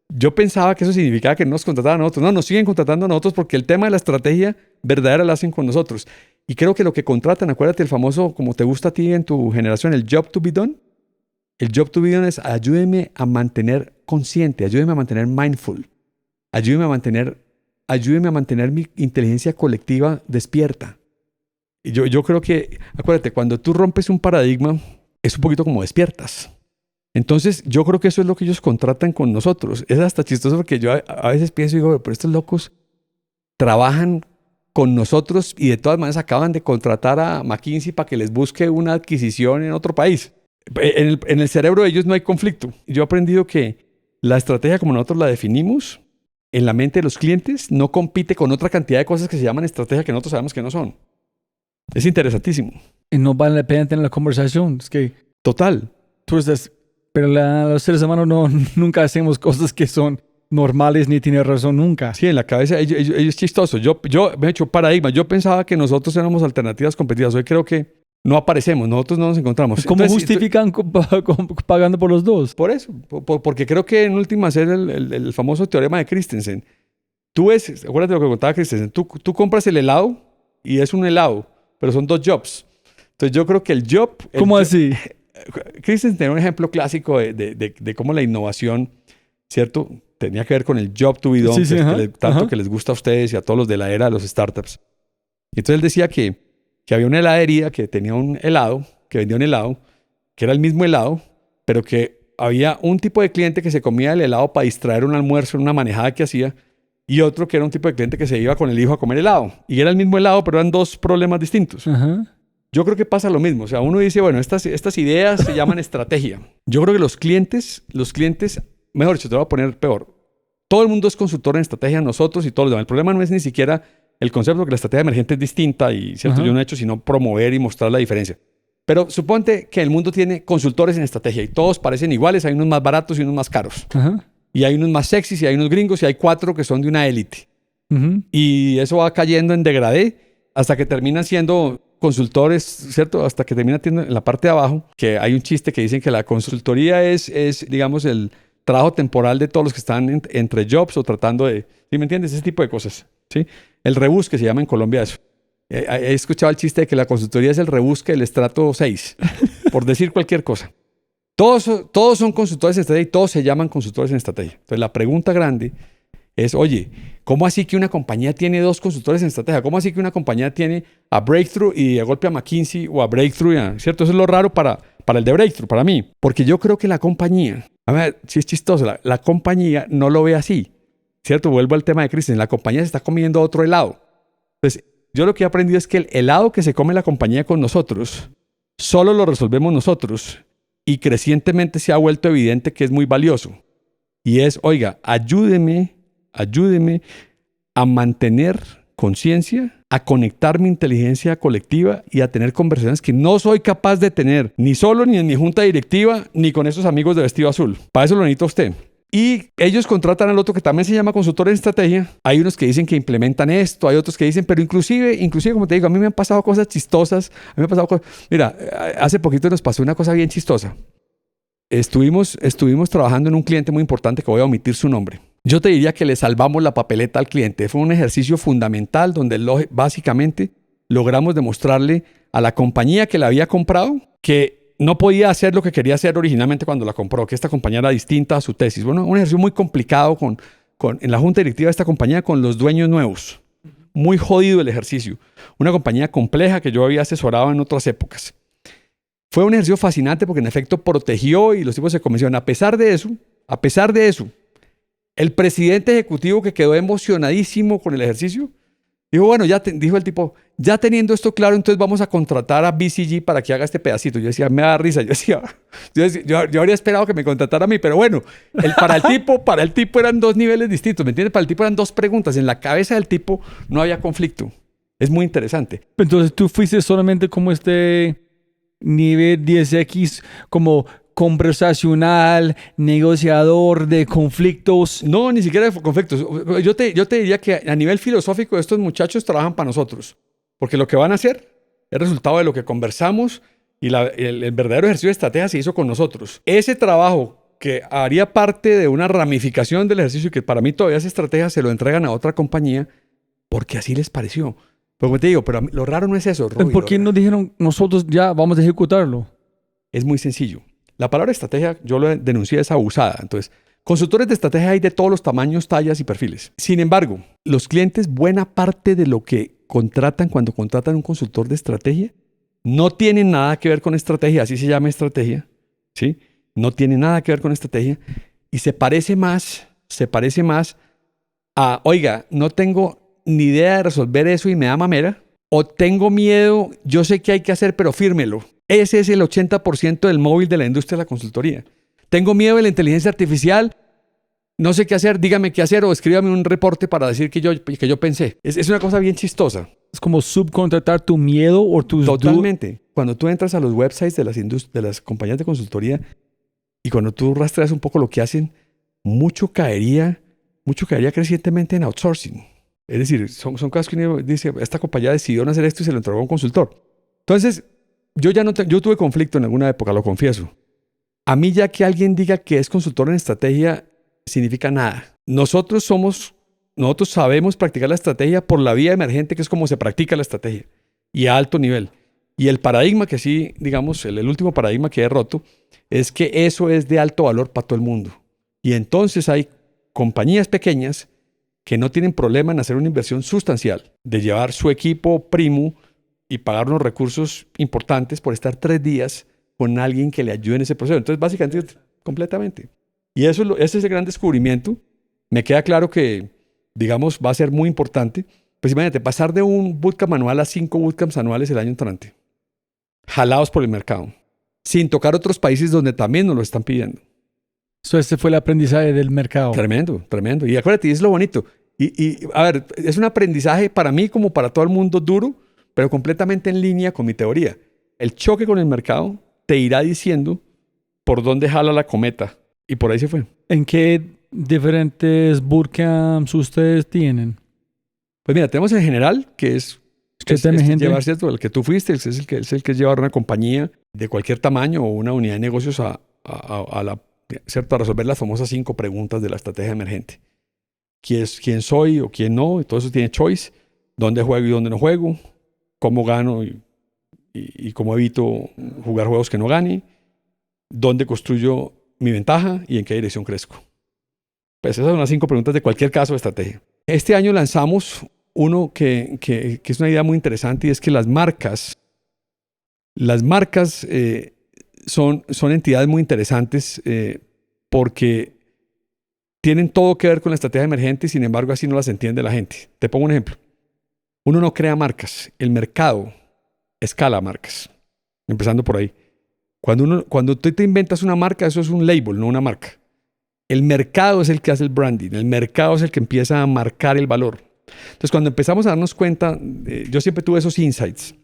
S1: Yo pensaba que eso significaba que no nos contrataban a nosotros. No, nos siguen contratando a nosotros porque el tema de la estrategia verdadera la hacen con nosotros. Y creo que lo que contratan, acuérdate el famoso, como te gusta a ti en tu generación, el job to be done. El job to be done es ayúdeme a mantener consciente, ayúdeme a mantener mindful, ayúdeme a mantener mi inteligencia colectiva despierta. Y yo creo que, acuérdate, cuando tú rompes un paradigma, es un poquito como despiertas. Entonces, yo creo que eso es lo que ellos contratan con nosotros. Es hasta chistoso porque yo a veces pienso y digo, pero estos locos trabajan con nosotros y de todas maneras acaban de contratar a McKinsey para que les busque una adquisición en otro país. En el cerebro de ellos no hay conflicto. Yo he aprendido que la estrategia como nosotros la definimos en la mente de los clientes no compite con otra cantidad de cosas que se llaman estrategia que nosotros sabemos que no son. Es interesantísimo.
S2: Y no vale la pena tener la conversación. Es que
S1: total.
S2: Tú estás, pero los seres humanos nunca hacemos cosas que son normales ni tienen razón nunca.
S1: Sí, en la cabeza ellos es chistoso. Yo me he hecho paradigma. Yo pensaba que nosotros éramos alternativas competitivas. Hoy creo que no aparecemos, nosotros no nos encontramos.
S2: ¿Cómo justifican pagando por los dos?
S1: Por eso, porque creo que en últimas es el famoso teorema de Christensen. Tú ves, acuérdate lo que contaba Christensen, tú compras el helado y es un helado, pero son dos jobs. Entonces yo creo que el job...
S2: ¿Cómo así?
S1: Christensen tenía un ejemplo clásico de cómo la innovación, ¿cierto? Tenía que ver con el job to be done,
S2: Sí,
S1: que les gusta a ustedes y a todos los de la era de los startups. Y entonces él decía que había una heladería que tenía un helado, que vendía un helado, que era el mismo helado, pero que había un tipo de cliente que se comía el helado para distraer un almuerzo en una manejada que hacía, y otro que era un tipo de cliente que se iba con el hijo a comer helado. Y era el mismo helado, pero eran dos problemas distintos. Yo creo que pasa lo mismo. O sea, uno dice, bueno, estas ideas se llaman estrategia. Yo creo que los clientes, mejor dicho, te lo voy a poner peor. Todo el mundo es consultor en estrategia, nosotros y todos los demás. El problema no es ni siquiera el concepto, porque la estrategia emergente es distinta y, ¿cierto? Yo no he hecho sino promover y mostrar la diferencia. Pero suponte que el mundo tiene consultores en estrategia y todos parecen iguales. Hay unos más baratos y unos más caros. Y hay unos más sexys y hay unos gringos y hay 4 que son de una élite.
S2: Ujú.
S1: Y eso va cayendo en degradé hasta que terminan siendo consultores, ¿cierto? Hasta que terminan teniendo en la parte de abajo, que hay un chiste que dicen que la consultoría es digamos, el trabajo temporal de todos los que están entre jobs o tratando de, ¿sí me entiendes? Ese tipo de cosas, ¿sí? El rebusque se llama en Colombia eso. He escuchado el chiste de que la consultoría es el rebusque del estrato 6, por decir cualquier cosa. Todos son consultores en estrategia y todos se llaman consultores en estrategia. Entonces la pregunta grande es, oye, ¿cómo así que una compañía tiene dos consultores en estrategia? ¿Cómo así que una compañía tiene a Breakthrough y de golpe a McKinsey o a Breakthrough? ¿Cierto? Eso es lo raro para el de Breakthrough, para mí. Porque yo creo que la compañía, a ver, si es chistoso, la compañía no lo ve así, ¿cierto? Vuelvo al tema de Kristen, la compañía se está comiendo otro helado. Entonces, yo lo que he aprendido es que el helado que se come la compañía con nosotros, solo lo resolvemos nosotros y crecientemente se ha vuelto evidente que es muy valioso. Y es, oiga, ayúdeme a mantener conciencia, a conectar mi inteligencia colectiva y a tener conversaciones que no soy capaz de tener, ni solo, ni en mi junta directiva, ni con esos amigos de vestido azul. Para eso lo necesita usted. Y ellos contratan al otro que también se llama consultor en estrategia. Hay unos que dicen que implementan esto, hay otros que dicen, pero inclusive como te digo, a mí me han pasado cosas chistosas. A mí me han pasado cosas. Mira, hace poquito nos pasó una cosa bien chistosa. Estuvimos trabajando en un cliente muy importante que voy a omitir su nombre. Yo te diría que le salvamos la papeleta al cliente. Fue un ejercicio fundamental donde básicamente logramos demostrarle a la compañía que la había comprado que no podía hacer lo que quería hacer originalmente cuando la compró, que esta compañía era distinta a su tesis. Bueno, un ejercicio muy complicado en la junta directiva de esta compañía con los dueños nuevos. Muy jodido el ejercicio. Una compañía compleja que yo había asesorado en otras épocas. Fue un ejercicio fascinante porque en efecto protegió y los tipos se convencieron. A pesar de eso, el presidente ejecutivo, que quedó emocionadísimo con el ejercicio, dijo, bueno, dijo el tipo, ya teniendo esto claro, entonces vamos a contratar a BCG para que haga este pedacito. Yo decía, me da risa. Yo habría esperado que me contratara a mí, pero bueno, para el tipo eran dos niveles distintos, ¿me entiendes? Para el tipo eran dos preguntas. En la cabeza del tipo no había conflicto. Es muy interesante.
S2: Entonces tú fuiste solamente como este nivel 10X, como conversacional, negociador de conflictos.
S1: No, ni siquiera de conflictos. Yo te diría que a nivel filosófico estos muchachos trabajan para nosotros, porque lo que van a hacer es resultado de lo que conversamos y el verdadero ejercicio de estrategia se hizo con nosotros. Ese trabajo que haría parte de una ramificación del ejercicio y que para mí todavía es estrategia, se lo entregan a otra compañía porque así les pareció. Pero como te digo, pero lo raro no es eso, Robbie.
S2: ¿Por qué no dijeron nosotros ya vamos a ejecutarlo?
S1: Es muy sencillo. La palabra estrategia, yo lo denuncié, es abusada. Entonces, consultores de estrategia hay de todos los tamaños, tallas y perfiles. Sin embargo, los clientes, buena parte de lo que contratan cuando contratan un consultor de estrategia, no tienen nada que ver con estrategia, así se llama estrategia, ¿sí? No tiene nada que ver con estrategia y se parece más a, oiga, no tengo ni idea de resolver eso y me da mamera, o tengo miedo, yo sé qué hay que hacer, pero fírmelo. Ese es el 80% del móvil de la industria de la consultoría. Tengo miedo de la inteligencia artificial, no sé qué hacer, dígame qué hacer o escríbame un reporte para decir que yo pensé. Es una cosa bien chistosa.
S2: Es como subcontratar tu miedo o tus dudas.
S1: Totalmente. Cuando tú entras a los websites de las compañías de consultoría y cuando tú rastreas un poco lo que hacen, mucho caería crecientemente en outsourcing. Es decir, son cosas que uno dice, esta compañía decidió no hacer esto y se lo entregó a un consultor. Entonces, yo tuve conflicto en alguna época, lo confieso. A mí ya que alguien diga que es consultor en estrategia, significa nada. Nosotros sabemos practicar la estrategia por la vía emergente, que es como se practica la estrategia, y a alto nivel. Y el paradigma que sí, digamos, el último paradigma que he roto, es que eso es de alto valor para todo el mundo. Y entonces hay compañías pequeñas que no tienen problema en hacer una inversión sustancial, de llevar su equipo primo y pagar unos recursos importantes por estar 3 días con alguien que le ayude en ese proceso. Entonces, básicamente, completamente. Y ese es el gran descubrimiento. Me queda claro que, digamos, va a ser muy importante. Pues imagínate, pasar de un bootcamp anual a 5 bootcamps anuales el año entrante. Jalados por el mercado. Sin tocar otros países donde también nos lo están pidiendo.
S2: Ese fue el aprendizaje del mercado.
S1: Tremendo, tremendo. Y acuérdate, es lo bonito. Y a ver, es un aprendizaje para mí como para todo el mundo duro, pero completamente en línea con mi teoría. El choque con el mercado te irá diciendo por dónde jala la cometa. Y por ahí se fue.
S2: ¿En qué diferentes bootcamps ustedes tienen?
S1: Pues mira, tenemos el general, que es
S2: Emergente.
S1: llevar, ¿cierto? El que tú fuiste, es el que es llevar una compañía de cualquier tamaño o una unidad de negocios a la, ¿cierto? A resolver las famosas 5 preguntas de la estrategia emergente. ¿Quién soy o quién no? Y todo eso tiene choice. ¿Dónde juego y dónde no juego? ¿Cómo gano y cómo evito jugar juegos que no gane? ¿Dónde construyo mi ventaja y en qué dirección crezco? Pues esas son las 5 preguntas de cualquier caso de estrategia. Este año lanzamos uno que es una idea muy interesante, y es que las marcas son entidades muy interesantes porque tienen todo que ver con la estrategia emergente y sin embargo así no las entiende la gente. Te pongo un ejemplo. Uno no crea marcas, el mercado escala marcas, empezando por ahí. Cuando tú te inventas una marca, eso es un label, no una marca. El mercado es el que hace el branding, el mercado es el que empieza a marcar el valor. Entonces, cuando empezamos a darnos cuenta, yo siempre tuve esos insights.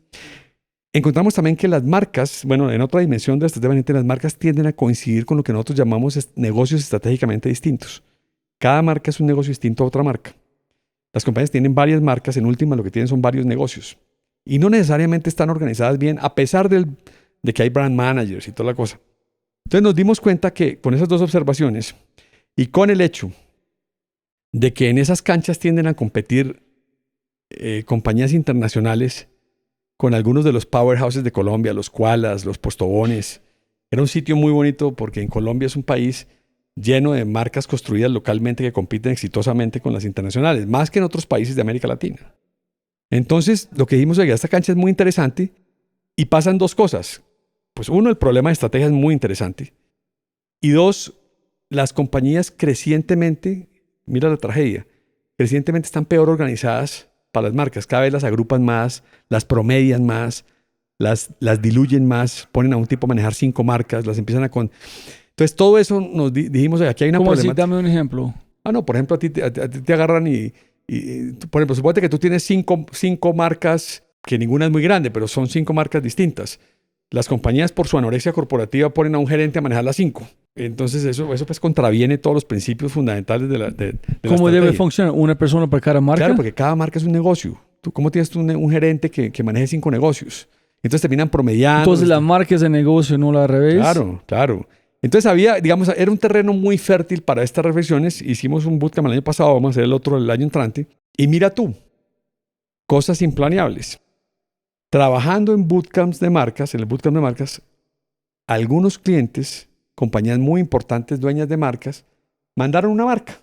S1: Encontramos también que las marcas, bueno, en otra dimensión de la estrategia emergente, las marcas tienden a coincidir con lo que nosotros llamamos negocios estratégicamente distintos. Cada marca es un negocio distinto a otra marca. Las compañías tienen varias marcas, en última lo que tienen son varios negocios. Y no necesariamente están organizadas bien, a pesar de que hay brand managers y toda la cosa. Entonces nos dimos cuenta que con esas 2 observaciones y con el hecho de que en esas canchas tienden a competir compañías internacionales con algunos de los powerhouses de Colombia, los Qualas, los Postobones. Era un sitio muy bonito porque en Colombia es un país lleno de marcas construidas localmente que compiten exitosamente con las internacionales, más que en otros países de América Latina. Entonces, lo que dijimos es que esta cancha es muy interesante y pasan 2 cosas. Pues 1, el problema de estrategia es muy interesante. Y 2, las compañías crecientemente, mira la tragedia, crecientemente están peor organizadas para las marcas. Cada vez las agrupan más, las promedian más, las diluyen más, ponen a un tipo a manejar 5 marcas, las empiezan a... Entonces, todo eso nos dijimos, aquí hay una
S2: ¿Cómo así?
S1: problemática.
S2: Dame un ejemplo.
S1: No, por ejemplo, a ti te agarran por ejemplo, suponte que tú tienes 5 marcas, que ninguna es muy grande, pero son 5 marcas distintas. Las compañías, por su anorexia corporativa, ponen a un gerente a manejar las 5. Entonces, eso pues contraviene todos los principios fundamentales de la
S2: ¿Cómo debe
S1: estrategia.
S2: funcionar? ¿Una persona para cada marca?
S1: Claro, porque cada marca es un negocio. ¿Cómo tienes tú un gerente que maneje 5 negocios? Entonces terminan promediando.
S2: Entonces la marca es de negocio, no la al revés.
S1: Claro, claro. Entonces era un terreno muy fértil para estas reflexiones. Hicimos un bootcamp el año pasado, vamos a hacer el otro el año entrante. Y mira tú, cosas implaneables. Trabajando en bootcamps de marcas, en el bootcamp de marcas, algunos clientes, compañías muy importantes, dueñas de marcas, mandaron una marca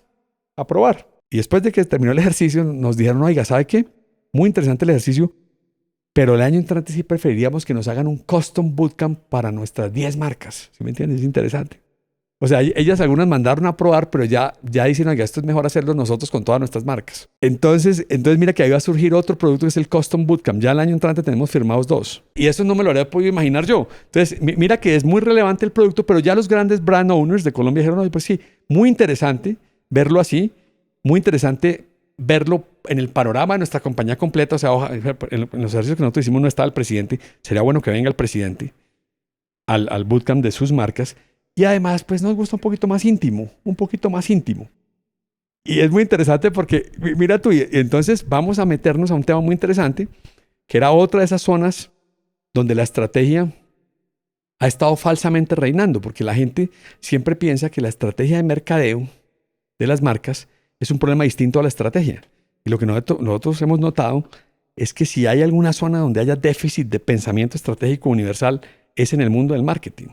S1: a probar. Y después de que terminó el ejercicio, nos dijeron, oiga, ¿sabe qué? Muy interesante el ejercicio, pero el año entrante sí preferiríamos que nos hagan un custom bootcamp para nuestras 10 marcas. ¿Sí me entiendes? Es interesante. O sea, ellas algunas mandaron a probar, pero ya dicen, oiga, esto es mejor hacerlo nosotros con todas nuestras marcas. Entonces mira que ahí va a surgir otro producto que es el Custom Bootcamp. Ya el año entrante tenemos firmados 2. Y eso no me lo habría podido imaginar yo. Entonces, mira que es muy relevante el producto, pero ya los grandes brand owners de Colombia dijeron, oye, pues sí, muy interesante verlo así, muy interesante verlo en el panorama de nuestra compañía completa. O sea, en los ejercicios que nosotros hicimos no estaba el presidente. Sería bueno que venga el presidente al bootcamp de sus marcas. Y además, pues nos gusta un poquito más íntimo. Y es muy interesante porque, mira tú, y entonces vamos a meternos a un tema muy interesante, que era otra de esas zonas donde la estrategia ha estado falsamente reinando, porque la gente siempre piensa que la estrategia de mercadeo de las marcas es un problema distinto a la estrategia. Y lo que nosotros hemos notado es que si hay alguna zona donde haya déficit de pensamiento estratégico universal, es en el mundo del marketing.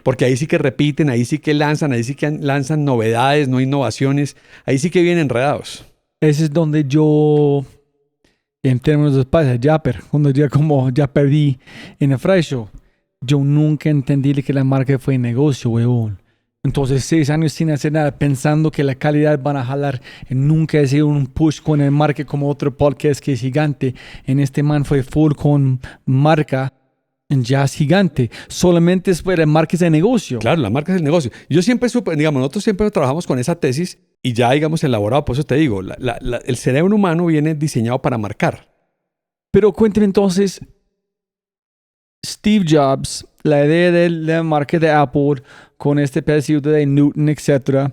S1: Porque ahí sí que repiten, ahí sí que lanzan novedades, no innovaciones. Ahí sí que vienen enredados.
S2: Ese es donde yo, en términos de espacio, cuando ya perdí en el Friday Show, yo nunca entendí que la marca fue negocio, huevón. Entonces, 6 años sin hacer nada, pensando que la calidad van a jalar. Nunca he sido un push con el marca como otro podcast que es gigante. En este man fue full con marca. Ya es gigante. Solamente es para marcas de negocio.
S1: Claro, la marca es el negocio. Yo siempre supe, digamos, nosotros siempre trabajamos con esa tesis y ya, digamos, elaborado. Por eso te digo, el cerebro humano viene diseñado para marcar.
S2: Pero cuénteme entonces, Steve Jobs, la idea de la marca de Apple con este pedacito de Newton, etc.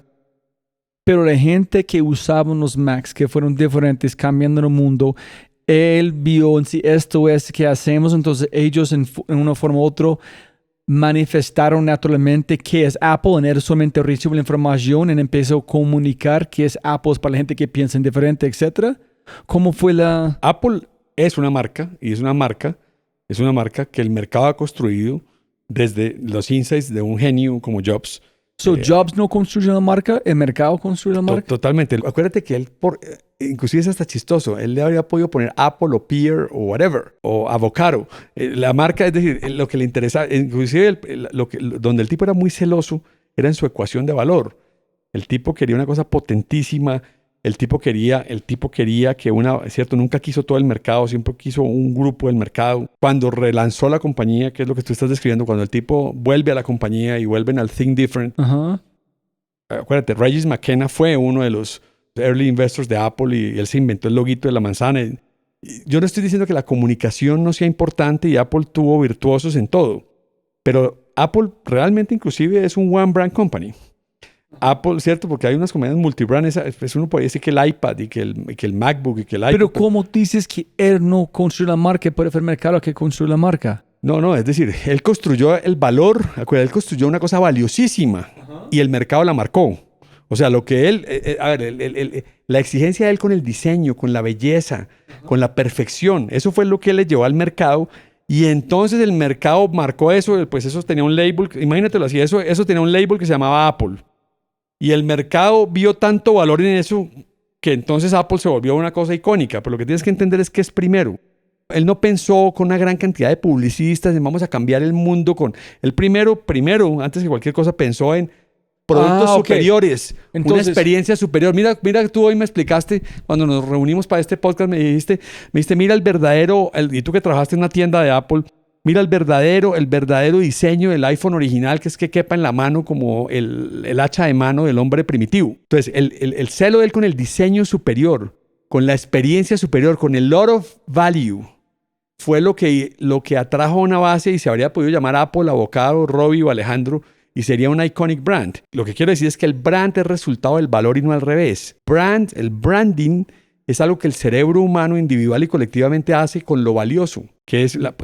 S2: Pero la gente que usaban los Macs, que fueron diferentes, cambiando el mundo, él vio en sí esto es que hacemos, entonces ellos en una forma u otra manifestaron naturalmente que es Apple, en él solamente recibe la información y empezó a comunicar que es Apple para la gente que piensa diferente, etcétera. ¿Cómo fue la...?
S1: Apple es una marca y es una marca que el mercado ha construido desde los insights de un genio como Jobs.
S2: Jobs no construye la marca, el mercado construye la marca.
S1: Totalmente. Acuérdate que él, inclusive es hasta chistoso, él le habría podido poner Apple o Pear o whatever, o Avocado. La marca, es decir, lo que le interesa, inclusive donde el tipo era muy celoso, era en su ecuación de valor. El tipo quería una cosa potentísima. El tipo quería que cierto, nunca quiso todo el mercado, siempre quiso un grupo del mercado. Cuando relanzó la compañía, que es lo que tú estás describiendo, cuando el tipo vuelve a la compañía y vuelven al Think Different. Acuérdate, Regis McKenna fue uno de los early investors de Apple y él se inventó el loguito de la manzana. Yo no estoy diciendo que la comunicación no sea importante y Apple tuvo virtuosos en todo, pero Apple realmente inclusive es un one brand company. Apple, ¿cierto? Porque hay unas compañías multibrand, uno podría decir que el iPad y que el MacBook y que el iPad.
S2: Pero ¿cómo dices que él no construye la marca, pero fue el mercado que construye la marca?
S1: No, es decir, él construyó el valor, acuérdate, él construyó una cosa valiosísima y el mercado la marcó. O sea, lo que él, la exigencia de él con el diseño, con la belleza, con la perfección, eso fue lo que él le llevó al mercado. Y entonces el mercado marcó eso, pues eso tenía un label, imagínatelo así, eso tenía un label que se llamaba Apple. Y el mercado vio tanto valor en eso que entonces Apple se volvió una cosa icónica. Pero lo que tienes que entender es que es primero. Él no pensó con una gran cantidad de publicistas en vamos a cambiar el mundo con... Él primero, antes que cualquier cosa, pensó en productos superiores, entonces, una experiencia superior. Mira, tú hoy me explicaste, cuando nos reunimos para este podcast, me dijiste, mira el verdadero, y tú que trabajaste en una tienda de Apple, mira el verdadero diseño del iPhone original, que es que quepa en la mano como el hacha de mano del hombre primitivo. Entonces, el celo de él con el diseño superior, con la experiencia superior, con el lot of value, fue lo que atrajo a una base y se habría podido llamar Apple, Avocado, Robbie o Alejandro, y sería un iconic brand. Lo que quiero decir es que el brand es resultado del valor y no al revés. El branding es algo que el cerebro humano individual y colectivamente hace con lo valioso.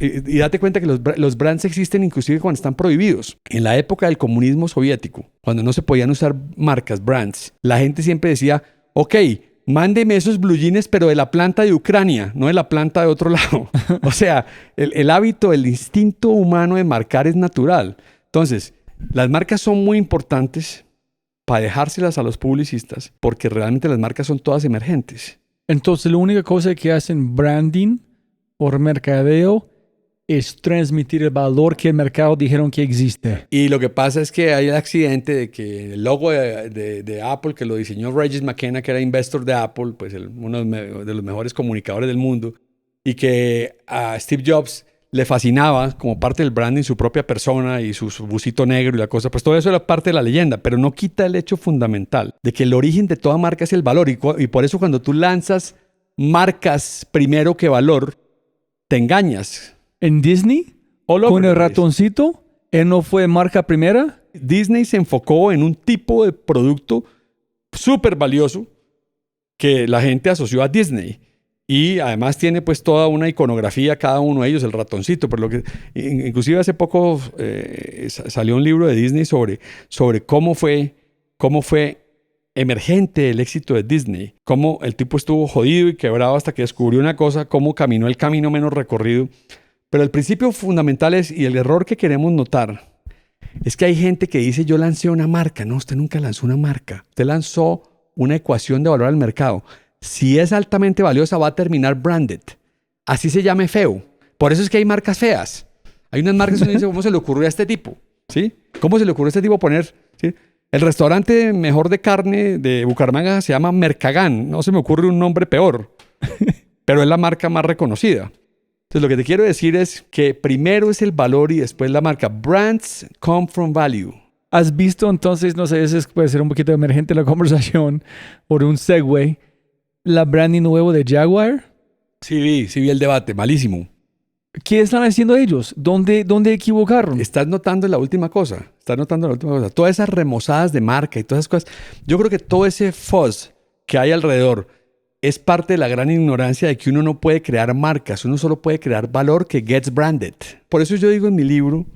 S1: Y date cuenta que los brands existen inclusive cuando están prohibidos. En la época del comunismo soviético, cuando no se podían usar marcas, brands, la gente siempre decía, ok, mándeme esos blue jeans, pero de la planta de Ucrania, no de la planta de otro lado. O sea, el hábito, el instinto humano de marcar es natural. Entonces, las marcas son muy importantes para dejárselas a los publicistas porque realmente las marcas son todas emergentes.
S2: Entonces, la única cosa que hacen branding o mercadeo es transmitir el valor que el mercado dijeron que existe.
S1: Y lo que pasa es que hay el accidente de que el logo de Apple, que lo diseñó Regis McKenna, que era investor de Apple, pues uno de los mejores comunicadores del mundo, y que a Steve Jobs le fascinaba como parte del branding su propia persona y su busito negro y la cosa, pues todo eso era parte de la leyenda, pero no quita el hecho fundamental de que el origen de toda marca es el valor y por eso cuando tú lanzas marcas primero que valor, te engañas.
S2: En Disney, con el ratoncito, él no fue marca primera.
S1: Disney se enfocó en un tipo de producto súper valioso que la gente asoció a Disney. Y además tiene pues toda una iconografía cada uno de ellos, el ratoncito. Pero inclusive hace poco salió un libro de Disney sobre cómo fue emergente el éxito de Disney. Cómo el tipo estuvo jodido y quebrado hasta que descubrió una cosa, cómo caminó el camino menos recorrido. Pero el principio fundamental es, y el error que queremos notar, es que hay gente que dice yo lancé una marca. No, usted nunca lanzó una marca. Usted lanzó una ecuación de valor al mercado. Si es altamente valiosa, va a terminar branded. Así se llame feo. Por eso es que hay marcas feas. Hay unas marcas que uno dice, ¿cómo se le ocurrió a este tipo? ¿Sí? ¿Cómo se le ocurrió a este tipo poner? ¿Sí? El restaurante mejor de carne de Bucaramanga se llama Mercagán. No se me ocurre un nombre peor. Pero es la marca más reconocida. Entonces, lo que te quiero decir es que primero es el valor y después la marca. Brands come from value.
S2: ¿Has visto entonces, no sé, ese puede ser un poquito emergente la conversación, por un segue, la branding nuevo de Jaguar?
S1: Sí vi el debate, malísimo.
S2: ¿Qué están haciendo ellos? ¿Dónde equivocaron?
S1: Estás notando la última cosa. Todas esas remozadas de marca y todas esas cosas. Yo creo que todo ese fuzz que hay alrededor es parte de la gran ignorancia de que uno no puede crear marcas. Uno solo puede crear valor que gets branded. Por eso yo digo en mi libro,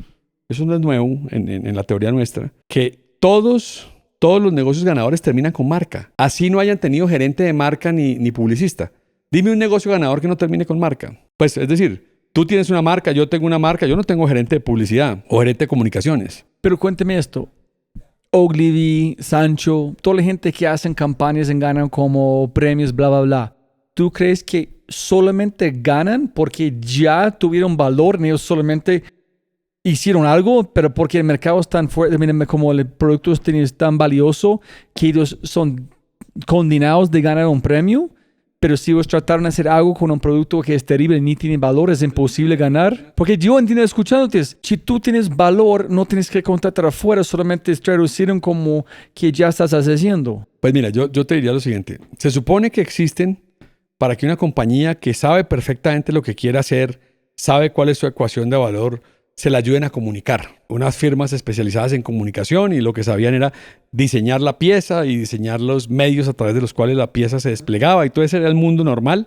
S1: eso no es nuevo en la teoría nuestra, que todos los negocios ganadores terminan con marca. Así no hayan tenido gerente de marca ni publicista. Dime un negocio ganador que no termine con marca. Pues, es decir, tú tienes una marca, yo tengo una marca, yo no tengo gerente de publicidad o gerente de comunicaciones.
S2: Pero cuénteme esto. Ogilvy, Sancho, toda la gente que hacen campañas y ganan como premios, bla, bla, bla. ¿Tú crees que solamente ganan porque ya tuvieron valor, ellos solamente hicieron algo, pero porque el mercado es tan fuerte, miren, como el producto es tan valioso que ellos son condenados de ganar un premio? Pero si ellos trataron de hacer algo con un producto que es terrible y ni tiene valor, es imposible ganar. Porque yo entiendo escuchándote, si tú tienes valor, no tienes que contratar afuera, solamente es traducir como que ya estás haciendo.
S1: Pues mira, yo te diría lo siguiente. Se supone que existen para que una compañía que sabe perfectamente lo que quiere hacer, sabe cuál es su ecuación de valor, se la ayuden a comunicar. Unas firmas especializadas en comunicación y lo que sabían era diseñar la pieza y diseñar los medios a través de los cuales la pieza se desplegaba. Y todo ese era el mundo normal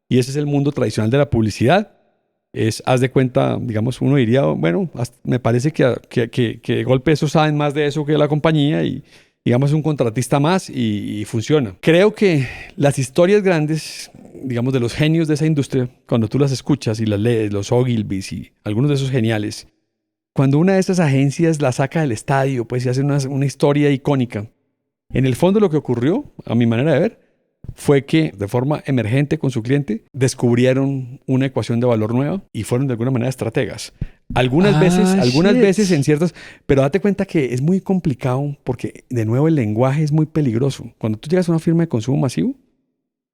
S1: y ese es el mundo tradicional de la publicidad. Haz de cuenta, digamos, uno diría, bueno, me parece que de golpe esos saben más de eso que la compañía y digamos un contratista más y funciona. Creo que las historias grandes, digamos, de los genios de esa industria, cuando tú las escuchas y las lees, los Ogilvys y algunos de esos geniales, cuando una de esas agencias la saca del estadio, pues y hace una historia icónica, en el fondo lo que ocurrió, a mi manera de ver, fue que de forma emergente con su cliente descubrieron una ecuación de valor nueva y fueron de alguna manera estrategas. Algunas veces en ciertas, pero date cuenta que es muy complicado porque de nuevo el lenguaje es muy peligroso. Cuando tú llegas a una firma de consumo masivo,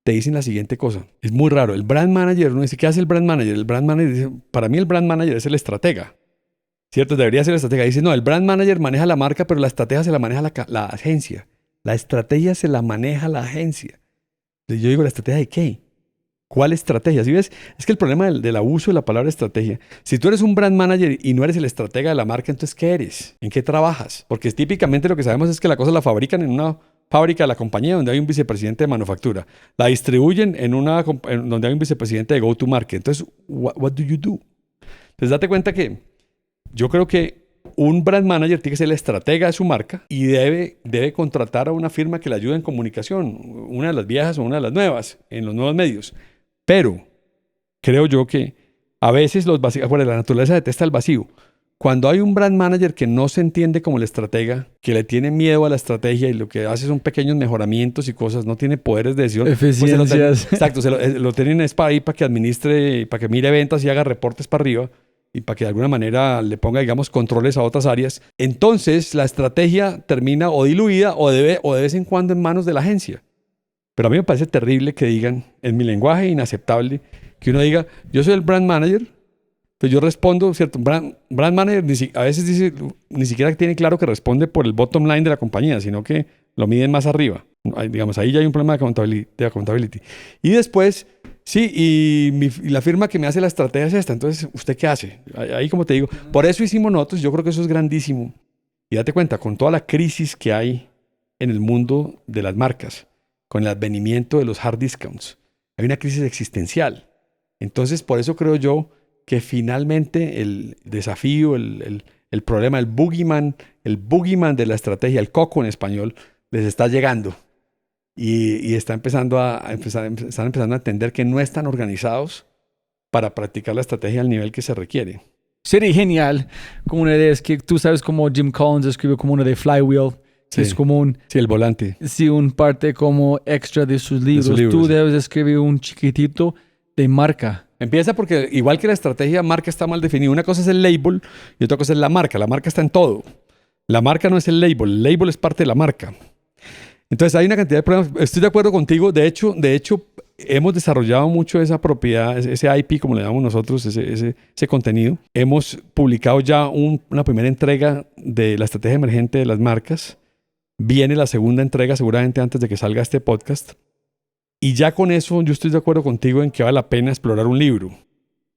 S1: te dicen la siguiente cosa. Es muy raro. El brand manager, uno dice, ¿qué hace el brand manager? El brand manager dice, para mí el brand manager es el estratega. ¿Cierto? Debería ser el estratega. Dice, no, el brand manager maneja la marca, pero la estrategia se la maneja la agencia. La estrategia se la maneja la agencia. Entonces yo digo, ¿la estrategia de qué? ¿Cuál estrategia? ¿Sí ves? Es que el problema del abuso de la palabra estrategia. Si tú eres un brand manager y no eres el estratega de la marca, entonces ¿qué eres? ¿En qué trabajas? Porque típicamente lo que sabemos es que la cosa la fabrican en una fábrica de la compañía donde hay un vicepresidente de manufactura. La distribuyen donde hay un vicepresidente de go-to-market. Entonces, what do you do? Entonces date cuenta que yo creo que un brand manager tiene que ser el estratega de su marca y debe contratar a una firma que le ayude en comunicación, una de las viejas o una de las nuevas, en los nuevos medios. Pero creo yo que a veces los vacíos, bueno, la naturaleza detesta el vacío. Cuando hay un brand manager que no se entiende como el estratega, que le tiene miedo a la estrategia y lo que hace son pequeños mejoramientos y cosas, no tiene poderes de decisión.
S2: Eficiencias.
S1: Exacto, lo tienen es para ahí para que administre, para que mire ventas y haga reportes para arriba y para que de alguna manera le ponga, digamos, controles a otras áreas. Entonces la estrategia termina o diluida o de vez en cuando en manos de la agencia. Pero a mí me parece terrible que digan, en mi lenguaje inaceptable, que uno diga, yo soy el brand manager, pues yo respondo, ¿cierto? Brand manager a veces dice, ni siquiera tiene claro que responde por el bottom line de la compañía, sino que lo miden más arriba. Digamos, ahí ya hay un problema de accountability. Y después, sí, y la firma que me hace la estrategia es esta. Entonces, ¿usted qué hace? Ahí, como te digo, por eso hicimos nosotros, yo creo que eso es grandísimo. Y date cuenta, con toda la crisis que hay en el mundo de las marcas, con el advenimiento de los hard discounts, hay una crisis existencial. Entonces, por eso creo yo que finalmente el desafío, el problema, el boogeyman de la estrategia, el coco en español, les está llegando. Y están empezando a entender que no están organizados para practicar la estrategia al nivel que se requiere.
S2: Sería genial, como una idea, es que tú sabes como Jim Collins escribió como una de Flywheel.
S1: Sí.
S2: Es como
S1: el volante.
S2: Sí, un parte como extra de sus libros. Tú debes escribir un chiquitito de marca.
S1: Empieza porque igual que la estrategia, marca está mal definida. Una cosa es el label y otra cosa es la marca. La marca está en todo. La marca no es el label es parte de la marca. Entonces hay una cantidad de problemas. Estoy de acuerdo contigo. De hecho, hemos desarrollado mucho esa propiedad, ese IP, como le llamamos nosotros, ese contenido. Hemos publicado ya una primera entrega de la estrategia emergente de las marcas. Viene la segunda entrega seguramente antes de que salga este podcast. Y ya con eso yo estoy de acuerdo contigo en que vale la pena explorar un libro.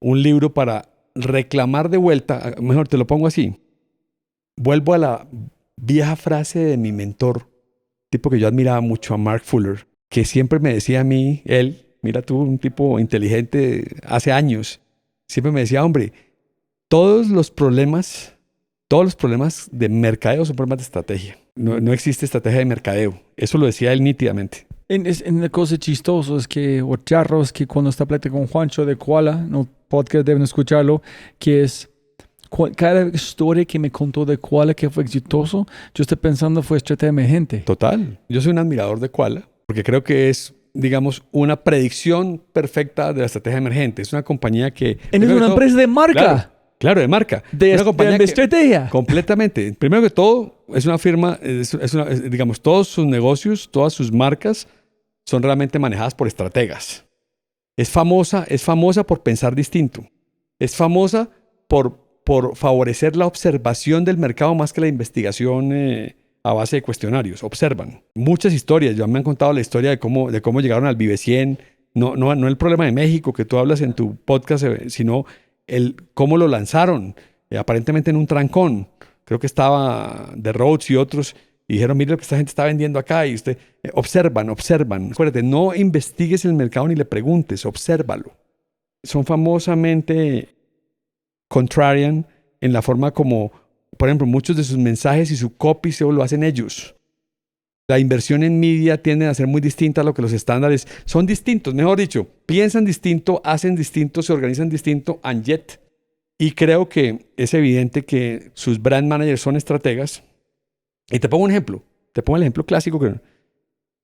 S1: un libro para reclamar de vuelta, mejor te lo pongo así, vuelvo a la vieja frase de mi mentor, tipo que yo admiraba mucho, a Mark Fuller, que siempre me decía a mí, él, mira tú, un tipo inteligente hace años, siempre me decía, hombre, todos los problemas de mercadeo son problemas de estrategia. No existe estrategia de mercadeo. Eso lo decía él nítidamente.
S2: En la cosa chistosa es que, o charro, es que cuando está platicando con Juancho de Koala, no podcast deben escucharlo, que es cada historia que me contó de Koala que fue exitoso, yo estoy pensando fue estrategia emergente.
S1: Total. Yo soy un admirador de Koala porque creo que es, digamos, una predicción perfecta de la estrategia emergente. Es una compañía que...
S2: Es una empresa de marca.
S1: Claro, de marca.
S2: De estrategia.
S1: Completamente. Primero que todo, es una firma, digamos, todos sus negocios, todas sus marcas son realmente manejadas por estrategas. Es famosa por pensar distinto. Es famosa por favorecer la observación del mercado más que la investigación a base de cuestionarios. Observan. Muchas historias. Ya me han contado la historia de cómo llegaron al Vive 100. No el problema de México que tú hablas en tu podcast, sino cómo lo lanzaron, aparentemente en un trancón. Creo que estaba The Rhodes y otros, y dijeron, mire lo que esta gente está vendiendo acá, y usted, observan. Acuérdate, no investigues el mercado ni le preguntes, obsérvalo. Son famosamente contrarian en la forma como, por ejemplo, muchos de sus mensajes y su copy lo hacen ellos. La inversión en media tiende a ser muy distinta a lo que los estándares son distintos. Mejor dicho, piensan distinto, hacen distinto, se organizan distinto, and yet. Y creo que es evidente que sus brand managers son estrategas. Y te pongo un ejemplo. Te pongo el ejemplo clásico.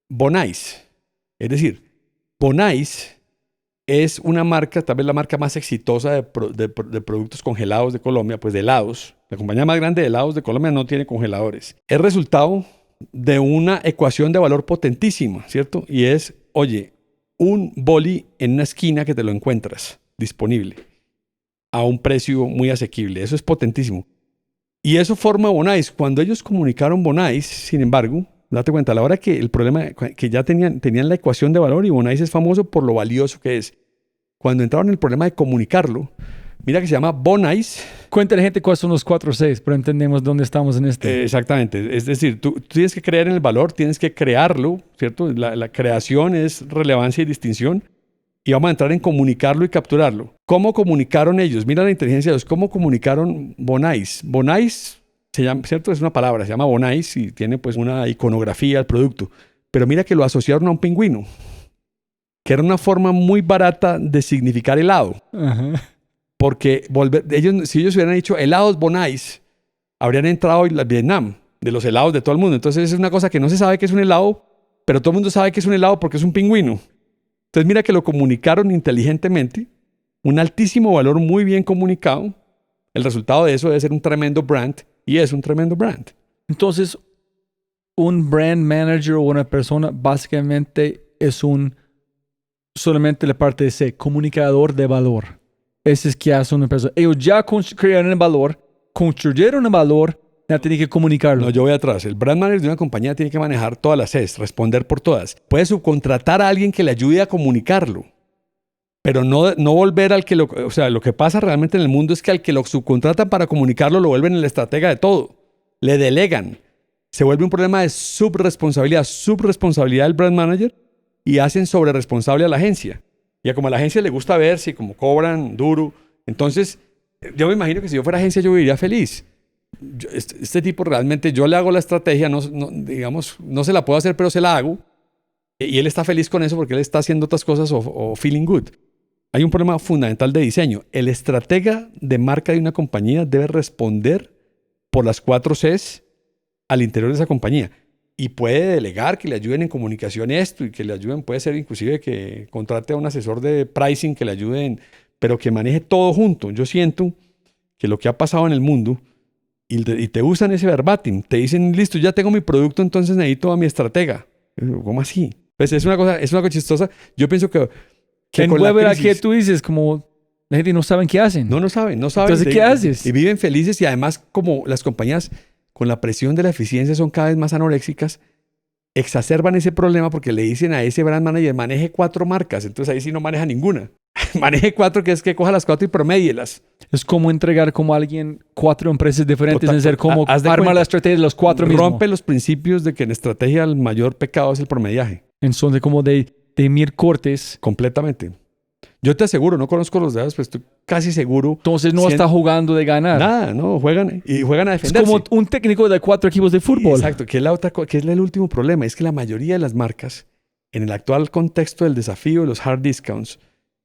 S1: Bonais. Es decir, Bonais es una marca, tal vez la marca más exitosa de productos congelados de Colombia, pues de helados. La compañía más grande de helados de Colombia no tiene congeladores. Es resultado de una ecuación de valor potentísima, ¿cierto? Y es, oye, un boli en una esquina que te lo encuentras disponible a un precio muy asequible. Eso es potentísimo. Y eso forma Bonais. Cuando ellos comunicaron Bonais, sin embargo, date cuenta, a la hora que el problema, que ya tenían la ecuación de valor, y Bonais es famoso por lo valioso que es. Cuando entraron en el problema de comunicarlo, mira que se llama Bonais.
S2: Cuéntale gente cuáles son los 4 Cs, pero entendemos dónde estamos en este.
S1: Exactamente. Es decir, tú tienes que creer en el valor, tienes que crearlo, ¿cierto? La creación es relevancia y distinción. Y vamos a entrar en comunicarlo y capturarlo. ¿Cómo comunicaron ellos? Mira la inteligencia de ellos. ¿Cómo comunicaron Bonais? Bonais, se llama, ¿cierto? Es una palabra, se llama Bonais y tiene pues una iconografía al producto. Pero mira que lo asociaron a un pingüino, que era una forma muy barata de significar helado.
S2: Ajá.
S1: Porque si ellos hubieran dicho helados Bonais, habrían entrado hoy en Vietnam, de los helados de todo el mundo. Entonces es una cosa que no se sabe que es un helado, pero todo el mundo sabe que es un helado porque es un pingüino. Entonces mira que lo comunicaron inteligentemente, un altísimo valor muy bien comunicado. El resultado de eso debe ser un tremendo brand, y es un tremendo brand.
S2: Entonces, un brand manager o una persona básicamente es solamente la parte de C, comunicador de valor. Ese es que hace una persona. Ellos ya crearon el valor, construyeron el valor, ya tienen que comunicarlo.
S1: No, yo voy atrás. El brand manager de una compañía tiene que manejar todas las Cs, responder por todas. Puede subcontratar a alguien que le ayude a comunicarlo, pero no volver al que o sea, lo que pasa realmente en el mundo es que al que lo subcontratan para comunicarlo lo vuelven el estratega de todo. Le delegan. Se vuelve un problema de subresponsabilidad del brand manager, y hacen sobreresponsable a la agencia. Y como a la agencia le gusta ver si como cobran duro, entonces yo me imagino que si yo fuera agencia yo viviría feliz. Este tipo realmente, yo le hago la estrategia, digamos, no se la puedo hacer, pero se la hago. Y él está feliz con eso porque él está haciendo otras cosas o feeling good. Hay un problema fundamental de diseño. El estratega de marca de una compañía debe responder por las 4 Cs al interior de esa compañía. Y puede delegar que le ayuden en comunicación esto y que le ayuden, puede ser inclusive que contrate a un asesor de pricing que le ayude, pero que maneje todo junto. Yo siento que lo que ha pasado en el mundo, y te usan ese verbatim, te dicen, listo, ya tengo mi producto, entonces necesito a mi estratega. ¿Cómo así? Pues es una cosa chistosa. Yo pienso que
S2: con la crisis, que tú dices, como la gente no sabe qué hacen.
S1: No saben.
S2: Entonces, ¿qué haces?
S1: Y viven felices, y además como las compañías con la presión de la eficiencia son cada vez más anoréxicas, exacerban ese problema porque le dicen a ese brand manager, maneje 4 marcas, entonces ahí sí no maneja ninguna. maneje 4, que es que coja las 4 y promedielas.
S2: Es como entregar como a alguien 4 empresas diferentes,
S1: Total,
S2: en ser como
S1: haz de
S2: armar
S1: cuenta,
S2: la estrategia de los 4 mismos.
S1: Rompe los principios de que en estrategia el mayor pecado es el promediaje.
S2: Entonces, como de Mir Cortés.
S1: Completamente. Yo te aseguro, no conozco los datos, pero estoy casi seguro.
S2: Entonces no está jugando de ganar.
S1: Nada, no, juegan a defenderse.
S2: Es como un técnico de 4 equipos de fútbol.
S1: Exacto, que es la otra que es el último problema, es que la mayoría de las marcas, en el actual contexto del desafío de los hard discounts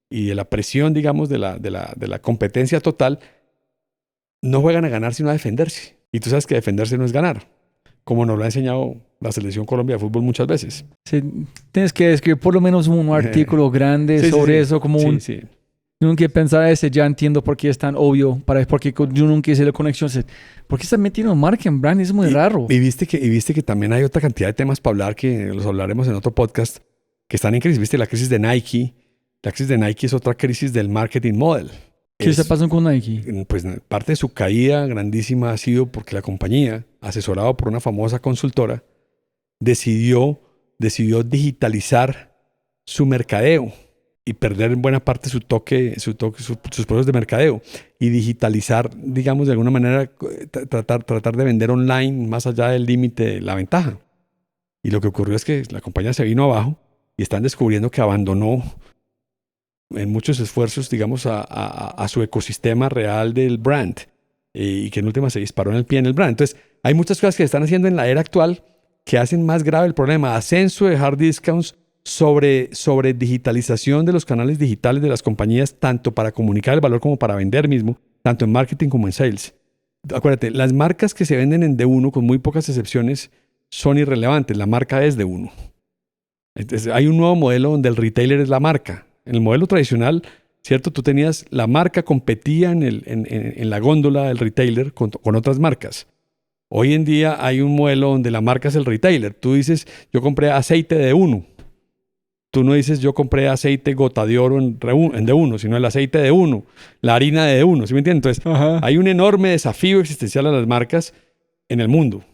S1: y de la presión, digamos, de la competencia total, no juegan a ganar sino a defenderse. Y tú sabes que defenderse no es ganar, como nos lo ha enseñado la Selección Colombia de fútbol muchas veces.
S2: Sí, tienes que escribir por lo menos un artículo grande sobre eso, como
S1: sí.
S2: Nunca pensar ese, ya entiendo por qué es tan obvio, porque yo nunca hice la conexión. ¿Por qué están metiendo marca en brand? Es muy raro.
S1: Y viste que también hay otra cantidad de temas para hablar, que los hablaremos en otro podcast, que están en crisis. Viste la crisis de Nike. La crisis de Nike es otra crisis del marketing model.
S2: ¿Qué se pasó con Nike?
S1: Pues parte de su caída grandísima ha sido porque la compañía, asesorada por una famosa consultora, decidió digitalizar su mercadeo y perder en buena parte sus procesos de mercadeo y digitalizar, digamos, de alguna manera, tratar de vender online más allá del límite de la ventaja. Y lo que ocurrió es que la compañía se vino abajo y están descubriendo que abandonó en muchos esfuerzos, digamos, a su ecosistema real del brand y que en última se disparó en el pie en el brand. Entonces, hay muchas cosas que se están haciendo en la era actual que hacen más grave el problema. Ascenso de hard discounts, sobre digitalización de los canales digitales de las compañías, tanto para comunicar el valor como para vender mismo, tanto en marketing como en sales. Acuérdate, las marcas que se venden en D1, con muy pocas excepciones, son irrelevantes. La marca es D1. Entonces, hay un nuevo modelo donde el retailer es la marca. En el modelo tradicional, ¿cierto? Tú tenías, la marca competía en la góndola del retailer con otras marcas. Hoy en día hay un modelo donde la marca es el retailer. Tú dices, yo compré aceite de D1. Tú no dices, yo compré aceite gota de oro en D1, sino el aceite de D1, la harina de D1, ¿sí me entiendes? Entonces, hay un enorme desafío existencial a las marcas en el mundo.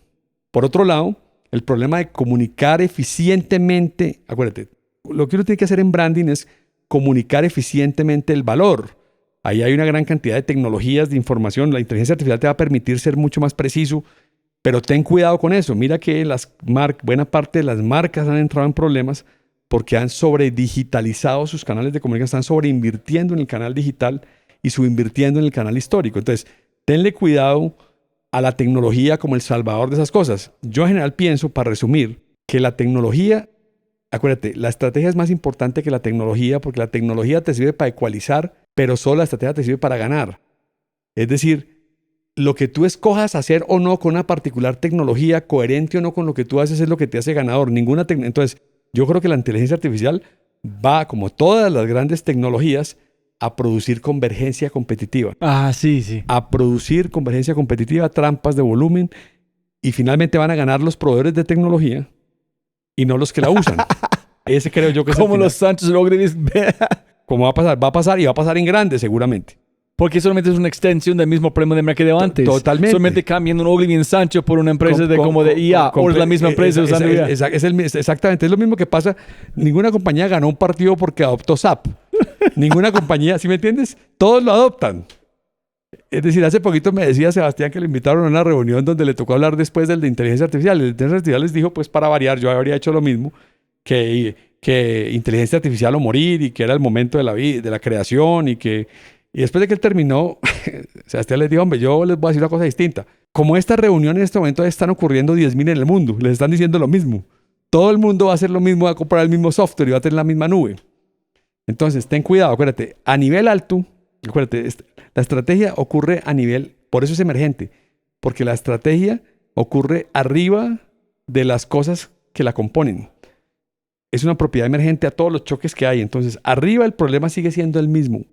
S1: Por otro lado, el problema de comunicar eficientemente, acuérdate, lo que uno tiene que hacer en branding es comunicar eficientemente el valor. Ahí hay una gran cantidad de tecnologías de información. La inteligencia artificial te va a permitir ser mucho más preciso, pero ten cuidado con eso. Mira que buena parte de las marcas han entrado en problemas porque han sobredigitalizado sus canales de comunicación, están sobreinvirtiendo en el canal digital y subinvirtiendo en el canal histórico. Entonces, tenle cuidado a la tecnología como el salvador de esas cosas. Yo en general pienso, para resumir, que la tecnología, acuérdate, la estrategia es más importante que la tecnología, porque la tecnología te sirve para ecualizar, pero solo la estrategia te sirve para ganar. Es decir, lo que tú escojas hacer o no con una particular tecnología, coherente o no con lo que tú haces, es lo que te hace ganador. Entonces, yo creo que la inteligencia artificial va, como todas las grandes tecnologías, a producir convergencia competitiva.
S2: Sí.
S1: A producir convergencia competitiva, trampas de volumen, y finalmente van a ganar los proveedores de tecnología y no los que la usan. Ese creo yo que es
S2: como los Sánchez Logrevis.
S1: ¿Cómo va a pasar? Va a pasar y va a pasar en grande seguramente.
S2: Porque solamente es una extensión del mismo problema de mercadeo antes.
S1: Totalmente.
S2: Solamente cambiando un Ogilvy en Sancho por una empresa de IA o la misma empresa usando IA.
S1: Exactamente. Es lo mismo que pasa. Ninguna compañía ganó un partido porque adoptó SAP. Ninguna compañía, ¿sí me entiendes? Todos lo adoptan. Es decir, hace poquito me decía Sebastián que lo invitaron a una reunión donde le tocó hablar después del de inteligencia artificial. El de inteligencia artificial les dijo, pues para variar, yo habría hecho lo mismo, que inteligencia artificial o morir, y que era el momento de la vida, de la creación, y después de que él terminó, Sebastián les dijo, hombre, yo les voy a decir una cosa distinta. Como esta reunión en este momento están ocurriendo 10.000 en el mundo, les están diciendo lo mismo. Todo el mundo va a hacer lo mismo, va a comprar el mismo software y va a tener la misma nube. Entonces, ten cuidado, acuérdate, a nivel alto, acuérdate, la estrategia ocurre a nivel, por eso es emergente, porque la estrategia ocurre arriba de las cosas que la componen. Es una propiedad emergente a todos los choques que hay. Entonces, arriba el problema sigue siendo el mismo.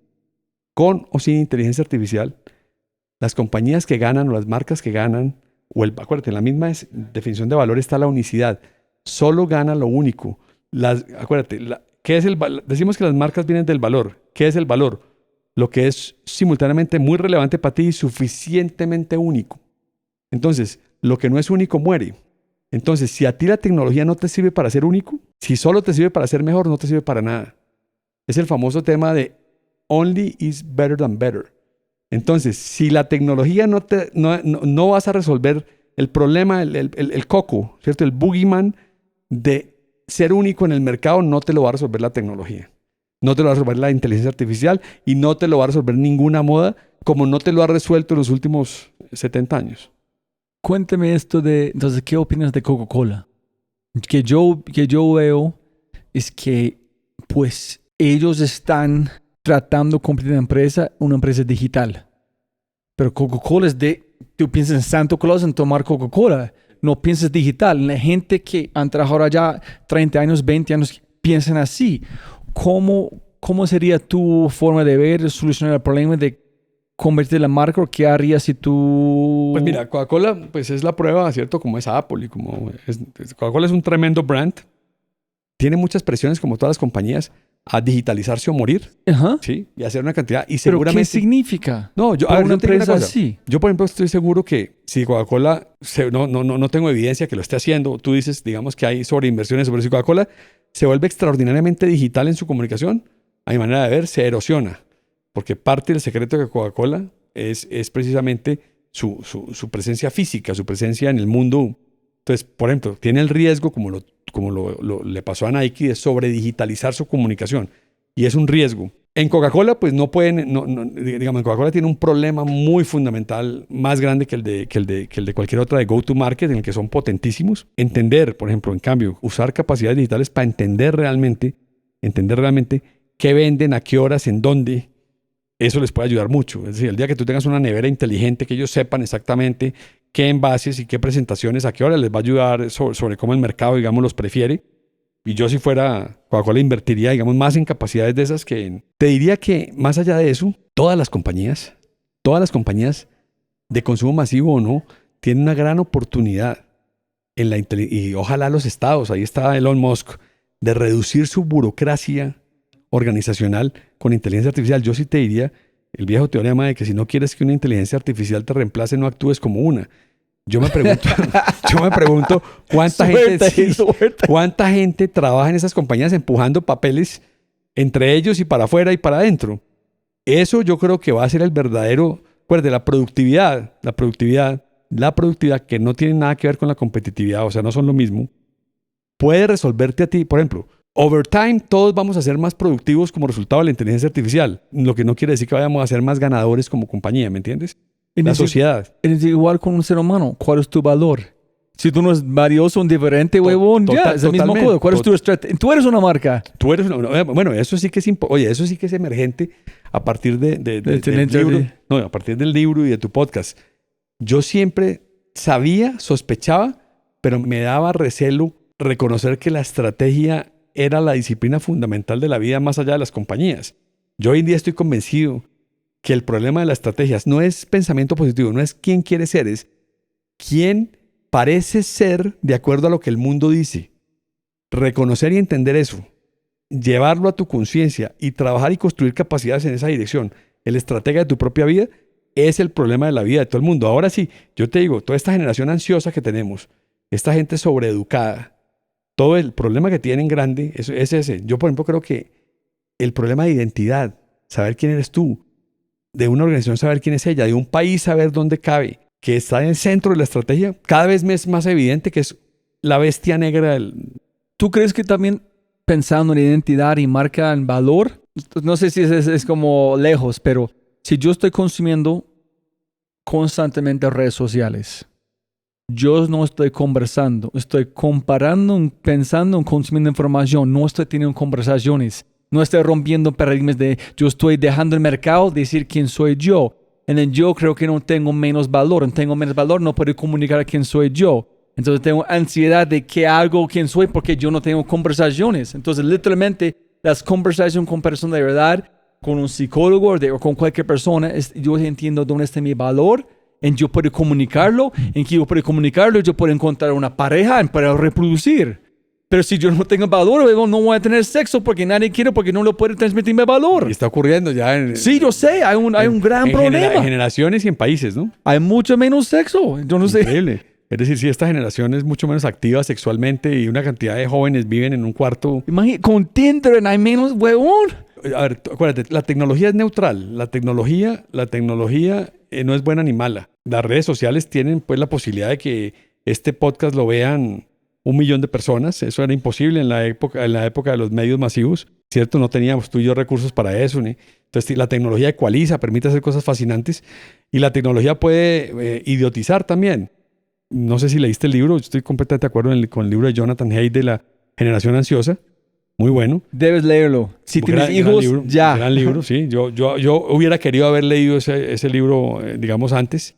S1: Con o sin inteligencia artificial, las compañías que ganan o las marcas que ganan, acuérdate, en la misma definición de valor está la unicidad. Solo gana lo único. Acuérdate, ¿qué es decimos que las marcas vienen del valor. ¿Qué es el valor? Lo que es simultáneamente muy relevante para ti y suficientemente único. Entonces, lo que no es único muere. Entonces, si a ti la tecnología no te sirve para ser único, si solo te sirve para ser mejor, no te sirve para nada. Es el famoso tema de only is better than better. Entonces, si la tecnología no vas a resolver el problema, el coco, ¿cierto? El boogeyman de ser único en el mercado, no te lo va a resolver la tecnología. No te lo va a resolver la inteligencia artificial y no te lo va a resolver ninguna moda, como no te lo ha resuelto en los últimos 70 años.
S2: Cuéntame esto entonces, ¿qué opinas de Coca-Cola? Que yo veo es que, pues, ellos están tratando de convertir una empresa digital. Pero Coca-Cola tú piensas en Santa Claus en tomar Coca-Cola. No piensas digital. La gente que han trabajado allá 30 años, 20 años, piensan así. ¿Cómo sería tu forma de ver, solucionar el problema de convertir la marca? ¿O qué harías si tú...?
S1: Pues mira, Coca-Cola pues es la prueba, ¿cierto? Como es Apple y Coca-Cola es un tremendo brand. Tiene muchas presiones, como todas las compañías, a digitalizarse o morir.
S2: Ajá.
S1: Sí, y hacer una cantidad. Y
S2: ¿Pero
S1: seguramente...
S2: qué significa?
S1: No, yo,
S2: para una
S1: yo te digo
S2: empresa
S1: cosa.
S2: así.
S1: Yo, por ejemplo, estoy seguro que si Coca-Cola, no tengo evidencia que lo esté haciendo, tú dices, digamos que hay sobreinversiones, pero si Coca-Cola se vuelve extraordinariamente digital en su comunicación, a mi manera de ver, se erosiona. Porque parte del secreto de Coca-Cola es precisamente su presencia física, su presencia en el mundo. Entonces, por ejemplo, tiene el riesgo, como le pasó a Nike, de sobredigitalizar su comunicación. Y es un riesgo. En Coca-Cola, pues no pueden, digamos, en Coca-Cola tiene un problema muy fundamental, más grande que el de cualquier otra de go-to-market, en el que son potentísimos. Entender, por ejemplo, en cambio, usar capacidades digitales para entender realmente qué venden, a qué horas, en dónde. Eso les puede ayudar mucho. Es decir, el día que tú tengas una nevera inteligente, que ellos sepan exactamente qué envases y qué presentaciones, a qué hora les va a ayudar sobre cómo el mercado, digamos, los prefiere. Y yo, si fuera Coca-Cola, invertiría, digamos, más en capacidades de esas que en... Te diría que, más allá de eso, todas las compañías de consumo masivo o no, tienen una gran oportunidad y ojalá los estados, ahí está Elon Musk, de reducir su burocracia organizacional con inteligencia artificial. Yo sí te diría el viejo teorema de que si no quieres que una inteligencia artificial te reemplace, no actúes como una. Yo me pregunto cuánta gente trabaja en esas compañías empujando papeles entre ellos y para afuera y para adentro. Eso yo creo que va a ser el verdadero, de la productividad que no tiene nada que ver con la competitividad, o sea, no son lo mismo. Puede resolverte a ti, por ejemplo, over time todos vamos a ser más productivos como resultado de la inteligencia artificial, lo que no quiere decir que vayamos a ser más ganadores como compañía, ¿me entiendes? La sociedad.
S2: Es igual con un ser humano. ¿Cuál es tu valor? Si tú no eres valioso, indiferente, huevón, ya, es el mismo cosa. ¿Cuál es tu estrategia? Tú eres una marca.
S1: Bueno, eso sí que es eso sí que es emergente a partir del libro. No, a partir del libro y de tu podcast. Yo siempre sospechaba, pero me daba recelo reconocer que la estrategia era la disciplina fundamental de la vida más allá de las compañías. Yo hoy en día estoy convencido que el problema de las estrategias no es pensamiento positivo, no es quién quiere ser, es quién parece ser de acuerdo a lo que el mundo dice. Reconocer y entender eso, llevarlo a tu conciencia y trabajar y construir capacidades en esa dirección. El estratega de tu propia vida es el problema de la vida de todo el mundo. Ahora sí, yo te digo, toda esta generación ansiosa que tenemos, esta gente sobreeducada, todo el problema que tienen grande es ese. Yo, por ejemplo, creo que el problema de identidad, saber quién eres tú, de una organización saber quién es ella, de un país saber dónde cabe, que está en el centro de la estrategia, cada vez es más evidente que es la bestia negra del...
S2: ¿Tú crees que también pensando en identidad y marca en valor, no sé si es como lejos, pero si yo estoy consumiendo constantemente redes sociales, yo no estoy conversando, estoy comparando, pensando, consumiendo información, no estoy teniendo conversaciones. No estoy rompiendo paradigmas de yo estoy dejando el mercado decir quién soy yo. Y yo creo que no tengo menos valor. No puedo comunicar a quién soy yo. Entonces tengo ansiedad de qué hago, quién soy, porque yo no tengo conversaciones. Entonces literalmente las conversaciones con personas de verdad, con un psicólogo o con cualquier persona, yo entiendo dónde está mi valor. Y yo puedo comunicarlo. En que yo puedo comunicarlo, yo puedo encontrar una pareja para reproducir. Pero si yo no tengo valor, no voy a tener sexo porque nadie quiere, porque no lo puede transmitirme valor.
S1: Y está ocurriendo ya.
S2: Sí, yo sé, hay un gran problema.
S1: En generaciones y en países, ¿no?
S2: Hay mucho menos sexo. Yo no sé.
S1: Increíble. Es decir, si esta generación es mucho menos activa sexualmente y una cantidad de jóvenes viven en un cuarto.
S2: Imagínate, con Tinder hay menos, huevón.
S1: a ver, acuérdate, la tecnología es neutral. La tecnología no es buena ni mala. Las redes sociales tienen pues la posibilidad de que este podcast lo vean 1 millón de personas. Eso era imposible en la época de los medios masivos, ¿cierto? No teníamos tú y yo recursos para eso. Entonces la tecnología ecualiza, permite hacer cosas fascinantes y la tecnología puede idiotizar también. No sé si leíste el libro, estoy completamente de acuerdo con el libro de Jonathan Haidt de La Generación Ansiosa. Muy bueno.
S2: Debes leerlo. Si tienes hijos,
S1: libro,
S2: ya.
S1: Gran libro, sí. Yo hubiera querido haber leído ese libro, digamos, antes.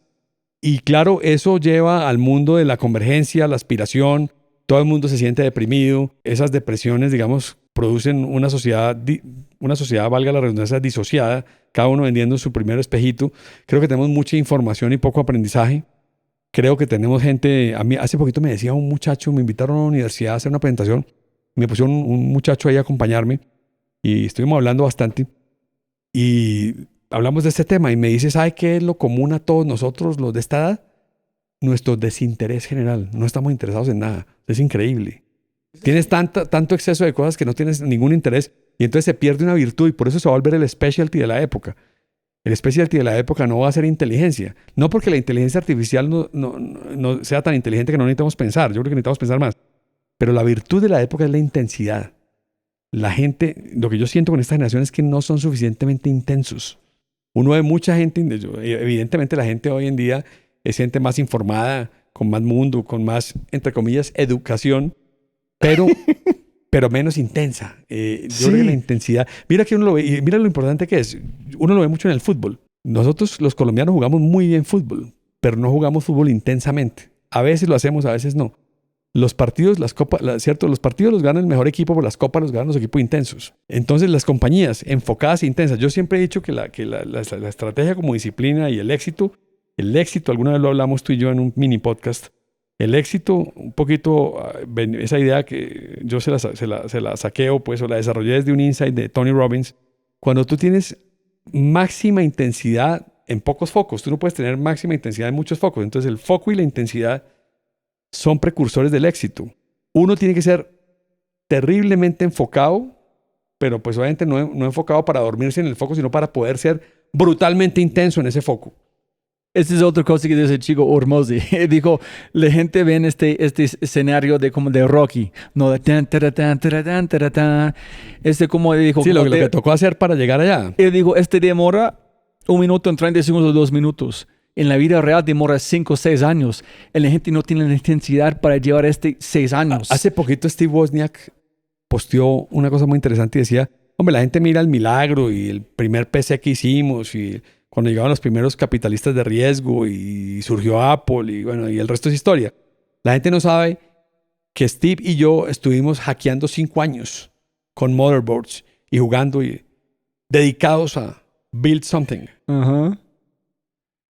S1: Y claro, eso lleva al mundo de la convergencia, la aspiración. Todo el mundo se siente deprimido. Esas depresiones, digamos, producen una sociedad, valga la redundancia, disociada. Cada uno vendiendo su primer espejito. Creo que tenemos mucha información y poco aprendizaje. Creo que tenemos gente... A mí hace poquito me decía un muchacho, me invitaron a una universidad a hacer una presentación. Me pusieron un muchacho ahí a acompañarme y estuvimos hablando bastante y hablamos de este tema y me dice, ¿sabe qué es lo común a todos nosotros, los de esta edad? Nuestro desinterés general. No estamos interesados en nada. Es increíble. Tienes tanto exceso de cosas que no tienes ningún interés y entonces se pierde una virtud y por eso se va a volver el specialty de la época. El specialty de la época no va a ser inteligencia. No porque la inteligencia artificial no sea tan inteligente que no necesitamos pensar. Yo creo que necesitamos pensar más. Pero la virtud de la época es la intensidad. La gente, lo que yo siento con esta generación es que no son suficientemente intensos. Uno ve mucha gente, evidentemente la gente hoy en día es gente más informada, con más mundo, con más, entre comillas, educación, pero menos intensa. Yo creo que la intensidad, mira que uno lo ve, y mira lo importante que es, uno lo ve mucho en el fútbol. Nosotros los colombianos jugamos muy bien fútbol, pero no jugamos fútbol intensamente. A veces lo hacemos, a veces no. Los partidos, ¿cierto? Los partidos los gana el mejor equipo, pero las copas los ganan los equipos intensos. Entonces, las compañías enfocadas e intensas. Yo siempre he dicho que la estrategia como disciplina y el éxito, alguna vez lo hablamos tú y yo en un mini podcast, el éxito, un poquito, esa idea que yo se la saqueo, pues, o la desarrollé desde un insight de Tony Robbins. Cuando tú tienes máxima intensidad en pocos focos, tú no puedes tener máxima intensidad en muchos focos. Entonces, el foco y la intensidad son precursores del éxito. Uno tiene que ser terriblemente enfocado, pero pues obviamente no enfocado para dormirse en el foco, sino para poder ser brutalmente intenso en ese foco.
S2: Esta es otra cosa que dice el chico Hormozi. Dijo, la gente ve en este escenario como de Rocky, no de tan, taratán, taratán, taratán. Como dijo...
S1: Sí, lo que tocó hacer para llegar allá.
S2: Él dijo, demora 1 minuto en 30 segundos o 2 minutos. En la vida real demora 5 o 6 años. La gente no tiene la intensidad para llevar 6 años.
S1: Hace poquito Steve Wozniak posteó una cosa muy interesante y decía, hombre, la gente mira el milagro y el primer PC que hicimos y cuando llegaban los primeros capitalistas de riesgo y surgió Apple y bueno, y el resto es historia. La gente no sabe que Steve y yo estuvimos hackeando 5 años con motherboards y jugando y dedicados a build something.
S2: Ajá.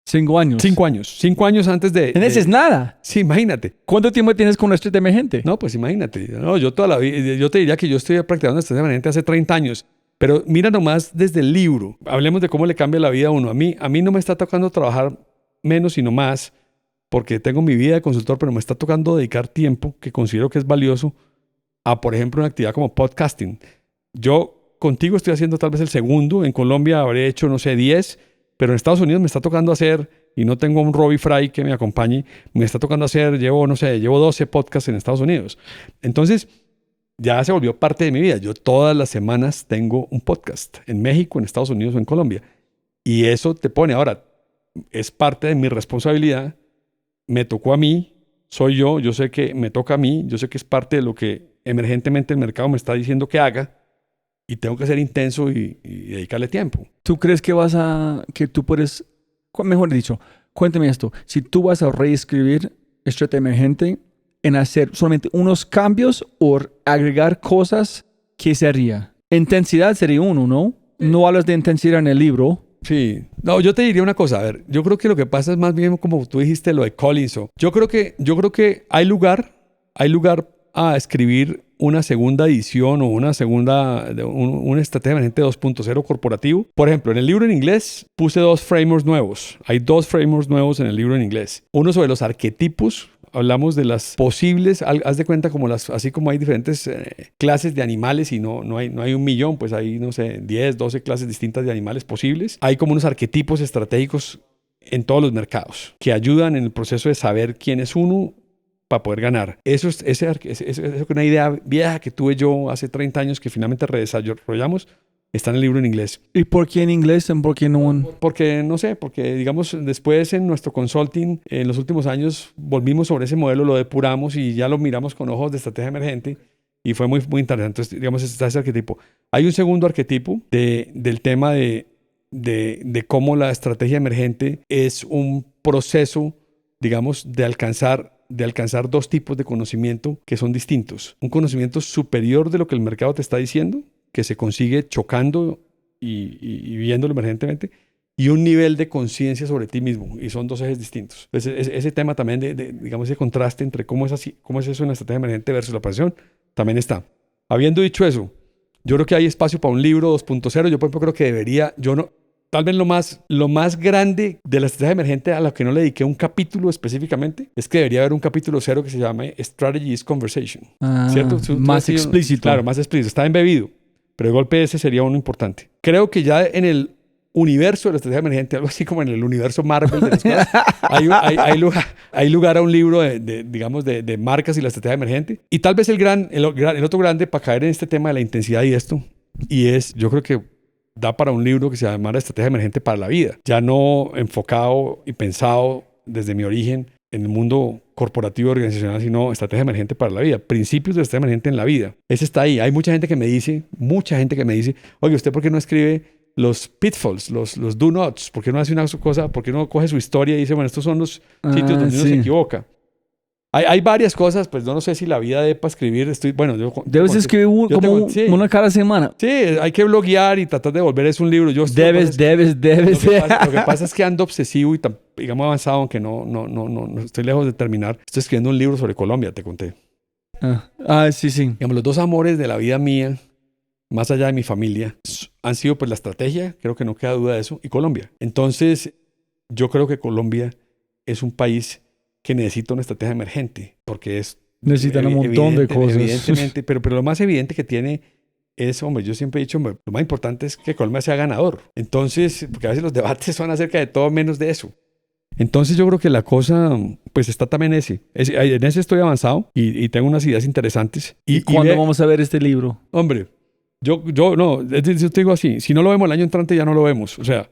S2: 5 años.
S1: 5 años. 5 años antes de...
S2: Es nada.
S1: Sí, imagínate.
S2: ¿Cuánto tiempo tienes con estrés emergente?
S1: No, pues imagínate. No, yo toda la vida... Yo te diría que yo estoy practicando estrés emergente hace 30 años. Pero mira nomás desde el libro. Hablemos de cómo le cambia la vida a uno. A mí no me está tocando trabajar menos, sino más, porque tengo mi vida de consultor, pero me está tocando dedicar tiempo, que considero que es valioso, a, por ejemplo, una actividad como podcasting. Yo contigo estoy haciendo tal vez el segundo. En Colombia habré hecho, no sé, 10... Pero en Estados Unidos me está tocando hacer, y no tengo un Robbie Fry que me acompañe, me está tocando hacer, llevo 12 podcasts en Estados Unidos. Entonces, ya se volvió parte de mi vida. Yo todas las semanas tengo un podcast en México, en Estados Unidos o en Colombia. Y eso te pone, ahora, es parte de mi responsabilidad. Me tocó a mí, soy yo sé que me toca a mí, yo sé que es parte de lo que emergentemente el mercado me está diciendo que haga. Y tengo que ser intenso y dedicarle tiempo.
S2: ¿Tú crees que tú puedes, mejor dicho, cuéntame esto, si tú vas a reescribir Estrategia Emergente en hacer solamente unos cambios o agregar cosas, ¿qué sería? Intensidad sería uno, ¿no? No hablas de intensidad en el libro.
S1: Sí. No, yo te diría una cosa. A ver, yo creo que lo que pasa es más bien como tú dijiste lo de Collins. Yo creo que hay lugar a escribir una segunda edición o una estrategia emergente 2.0 corporativo. Por ejemplo, en el libro en inglés puse 2 frameworks nuevos. Hay 2 frameworks nuevos en el libro en inglés. Uno sobre los arquetipos. hablamos de las posibles, haz de cuenta como así como hay diferentes clases de animales y no hay 1.000.000, pues hay, no sé, 10, 12 clases distintas de animales posibles. Hay como unos arquetipos estratégicos en todos los mercados que ayudan en el proceso de saber quién es uno para poder ganar. Eso es una idea vieja que tuve yo hace 30 años que finalmente redesarrollamos. Está en el libro en inglés.
S2: ¿Y por qué en inglés y por qué no?
S1: Porque, no sé, porque digamos después en nuestro consulting, en los últimos años, volvimos sobre ese modelo, lo depuramos y ya lo miramos con ojos de estrategia emergente y fue muy, muy interesante. Entonces, digamos, está ese arquetipo. Hay un segundo arquetipo del tema de cómo la estrategia emergente es un proceso, digamos, de alcanzar dos tipos de conocimiento que son distintos. Un conocimiento superior de lo que el mercado te está diciendo, que se consigue chocando y viéndolo emergentemente, y un nivel de conciencia sobre ti mismo, y son dos ejes distintos. Entonces, ese tema también digamos, ese contraste entre cómo es eso en la estrategia emergente versus la operación, también está. Habiendo dicho eso, yo creo que hay espacio para un libro 2.0. Yo, por ejemplo, creo que debería, tal vez lo más grande de la estrategia emergente a la que no le dediqué un capítulo específicamente es que debería haber un capítulo 0 que se llame Strategy is Conversation. ¿Cierto?
S2: Más explícito.
S1: Claro, más explícito. Está embebido. Pero de golpe ese sería uno importante. Creo que ya en el universo de la estrategia emergente, algo así como en el universo Marvel de las cosas, hay lugar a un libro digamos, de marcas y la estrategia emergente. Y tal vez el otro grande para caer en este tema de la intensidad y esto, yo creo que da para un libro que se llama Estrategia Emergente para la Vida. Ya no enfocado y pensado desde mi origen en el mundo corporativo organizacional, sino estrategia emergente para la vida, principios de estrategia emergente en la vida. Ese está ahí. Hay mucha gente que me dice, oye, ¿usted por qué no escribe los pitfalls, los do nots? ¿Por qué no hace una cosa? ¿Por qué no coge su historia y dice, bueno, estos son los sitios donde uno se equivoca? Hay varias cosas, pues no sé si la vida para escribir.
S2: Debes escribir una cada semana.
S1: Sí, hay que bloguear y tratar de volver eso un libro.
S2: Debes.
S1: Lo que pasa es que ando obsesivo y digamos avanzado, aunque no estoy lejos de terminar. Estoy escribiendo un libro sobre Colombia, te conté.
S2: Sí.
S1: Digamos, los dos amores de la vida mía, más allá de mi familia, han sido pues la estrategia, creo que no queda duda de eso, y Colombia. Entonces, yo creo que Colombia es un país que necesita una estrategia emergente, porque
S2: necesitan un montón de cosas.
S1: Evidentemente, pero lo más evidente que tiene es, yo siempre he dicho, lo más importante es que Colombia sea ganador. Entonces, porque a veces los debates son acerca de todo menos de eso. Entonces yo creo que la cosa, pues está también en ese estoy avanzado y tengo unas ideas interesantes.
S2: ¿Y cuándo vamos a ver este libro?
S1: Hombre, yo te digo así, si no lo vemos el año entrante ya no lo vemos, o sea.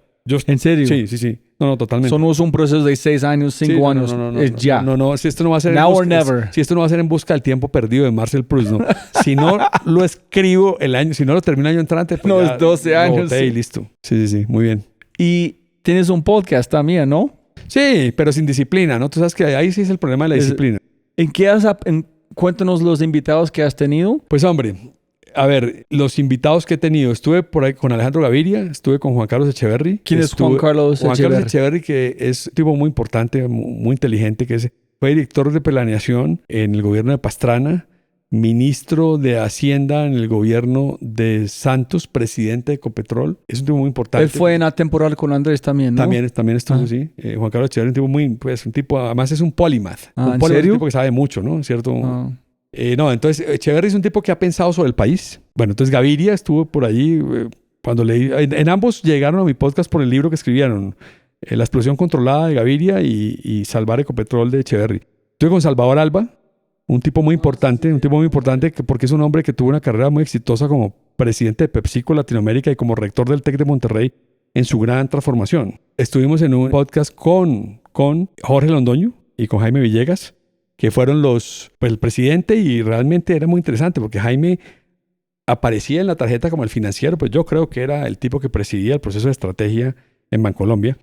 S2: ¿En serio?
S1: Sí. No, totalmente.
S2: Eso no es un proceso de 6 años, 5 años. Es ya.
S1: No. Si esto no va a ser
S2: Now or never.
S1: Si esto no va a ser en busca del tiempo perdido de Marcel Proust, no. Si no lo escribo si no lo termino el año entrante, pues
S2: no,
S1: ya
S2: es 12 años.
S1: Lo boté y listo. Sí. Muy bien.
S2: Y tienes un podcast también, ¿no?
S1: Sí, pero sin disciplina, ¿no? Tú sabes que ahí sí es el problema de la disciplina.
S2: ¿En qué cuéntanos los invitados que has tenido?
S1: Pues, hombre, a ver, los invitados que he tenido, estuve por ahí con Alejandro Gaviria, estuve con Juan Carlos Echeverry.
S2: ¿Quién es Juan Carlos Echeverry?
S1: Juan Carlos Echeverry, que es un tipo muy importante, muy inteligente, fue director de planeación en el gobierno de Pastrana, ministro de Hacienda en el gobierno de Santos, presidente de Ecopetrol. Es un tipo muy importante.
S2: Él fue en Atemporal con Andrés también, ¿no?
S1: También estuvo, sí. Juan Carlos Echeverry, un tipo además es un polymath.
S2: ¿En serio?
S1: Es un tipo que sabe mucho, ¿no? ¿Cierto? Entonces Echeverry es un tipo que ha pensado sobre el país. Bueno, entonces Gaviria estuvo por allí cuando leí. En ambos llegaron a mi podcast por el libro que escribieron, La explosión controlada de Gaviria y Salvar Ecopetrol de Echeverry. Estuve con Salvador Alba, un tipo muy importante porque es un hombre que tuvo una carrera muy exitosa como presidente de PepsiCo Latinoamérica y como rector del TEC de Monterrey en su gran transformación. Estuvimos en un podcast con Jorge Londoño y con Jaime Villegas, que fueron el presidente, y realmente era muy interesante porque Jaime aparecía en la tarjeta como el financiero, pues yo creo que era el tipo que presidía el proceso de estrategia en Bancolombia.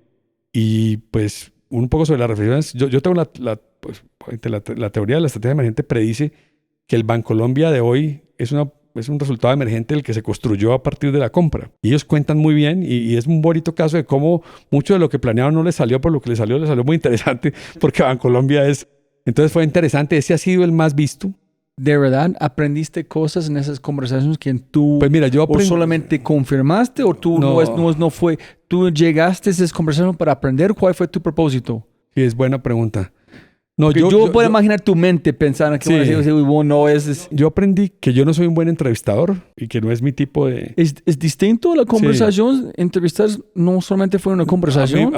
S1: Y pues un poco sobre las reflexiones, yo tengo la teoría de la estrategia emergente predice que el Bancolombia de hoy es un resultado emergente del que se construyó a partir de la compra. Y ellos cuentan muy bien y es un bonito caso de cómo mucho de lo que planeaban no les salió, por lo que les salió muy interesante, porque Bancolombia es... Entonces fue interesante, ese ha sido el más visto.
S2: ¿De verdad aprendiste cosas en esas conversaciones que tú
S1: pues mira, yo
S2: o solamente confirmaste o tú no fue, tú llegaste a esas conversaciones para aprender? ¿Cuál fue tu propósito?
S1: Sí, es buena pregunta. No,
S2: Porque yo puedo imaginar tu mente pensando que
S1: Sí.
S2: no es...
S1: yo aprendí que yo no soy un buen entrevistador y que no es mi tipo de...
S2: Es distinto la conversación. Entrevistar no solamente fue una conversación.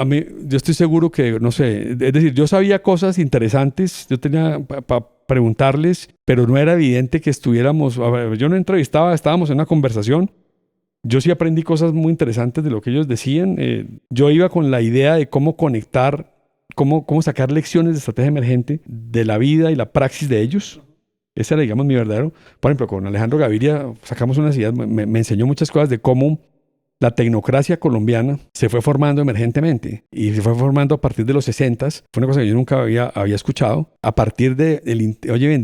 S1: Yo estoy seguro que, no sé, es decir, yo sabía cosas interesantes, yo tenía para preguntarles, pero no era evidente que estuviéramos, a ver, yo no entrevistaba, estábamos en una conversación. Yo sí aprendí cosas muy interesantes de lo que ellos decían. Yo iba con la idea de cómo conectar, cómo sacar lecciones de estrategia emergente de la vida y la praxis de ellos. Ese era, digamos, mi verdadero. Por ejemplo, con Alejandro Gaviria sacamos unas ideas, me enseñó muchas cosas de cómo la tecnocracia colombiana se fue formando emergentemente y se fue formando a partir de los 60s. Fue una cosa que yo nunca había escuchado. A partir de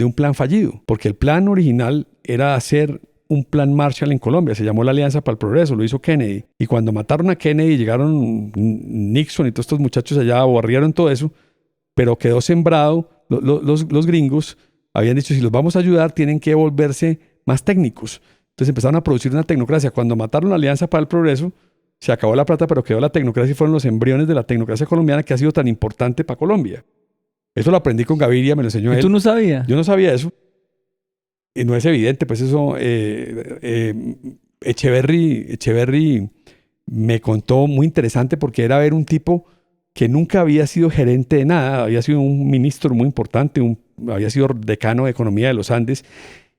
S1: un plan fallido, porque el plan original era hacer un plan Marshall en Colombia, se llamó la Alianza para el Progreso, lo hizo Kennedy. Y cuando mataron a Kennedy, llegaron Nixon y todos estos muchachos allá, borraron todo eso, pero quedó sembrado. Los gringos habían dicho, si los vamos a ayudar, tienen que volverse más técnicos. Entonces empezaron a producir una tecnocracia. Cuando mataron la Alianza para el Progreso, se acabó la plata, pero quedó la tecnocracia y fueron los embriones de la tecnocracia colombiana que ha sido tan importante para Colombia. Eso lo aprendí con Gaviria, me lo enseñó
S2: ¿Y
S1: él.
S2: tú no sabías?
S1: Yo no sabía eso. Y no es evidente, pues eso. Echeverry me contó muy interesante porque era ver un tipo que nunca había sido gerente de nada, había sido un ministro muy importante, había sido decano de Economía de los Andes,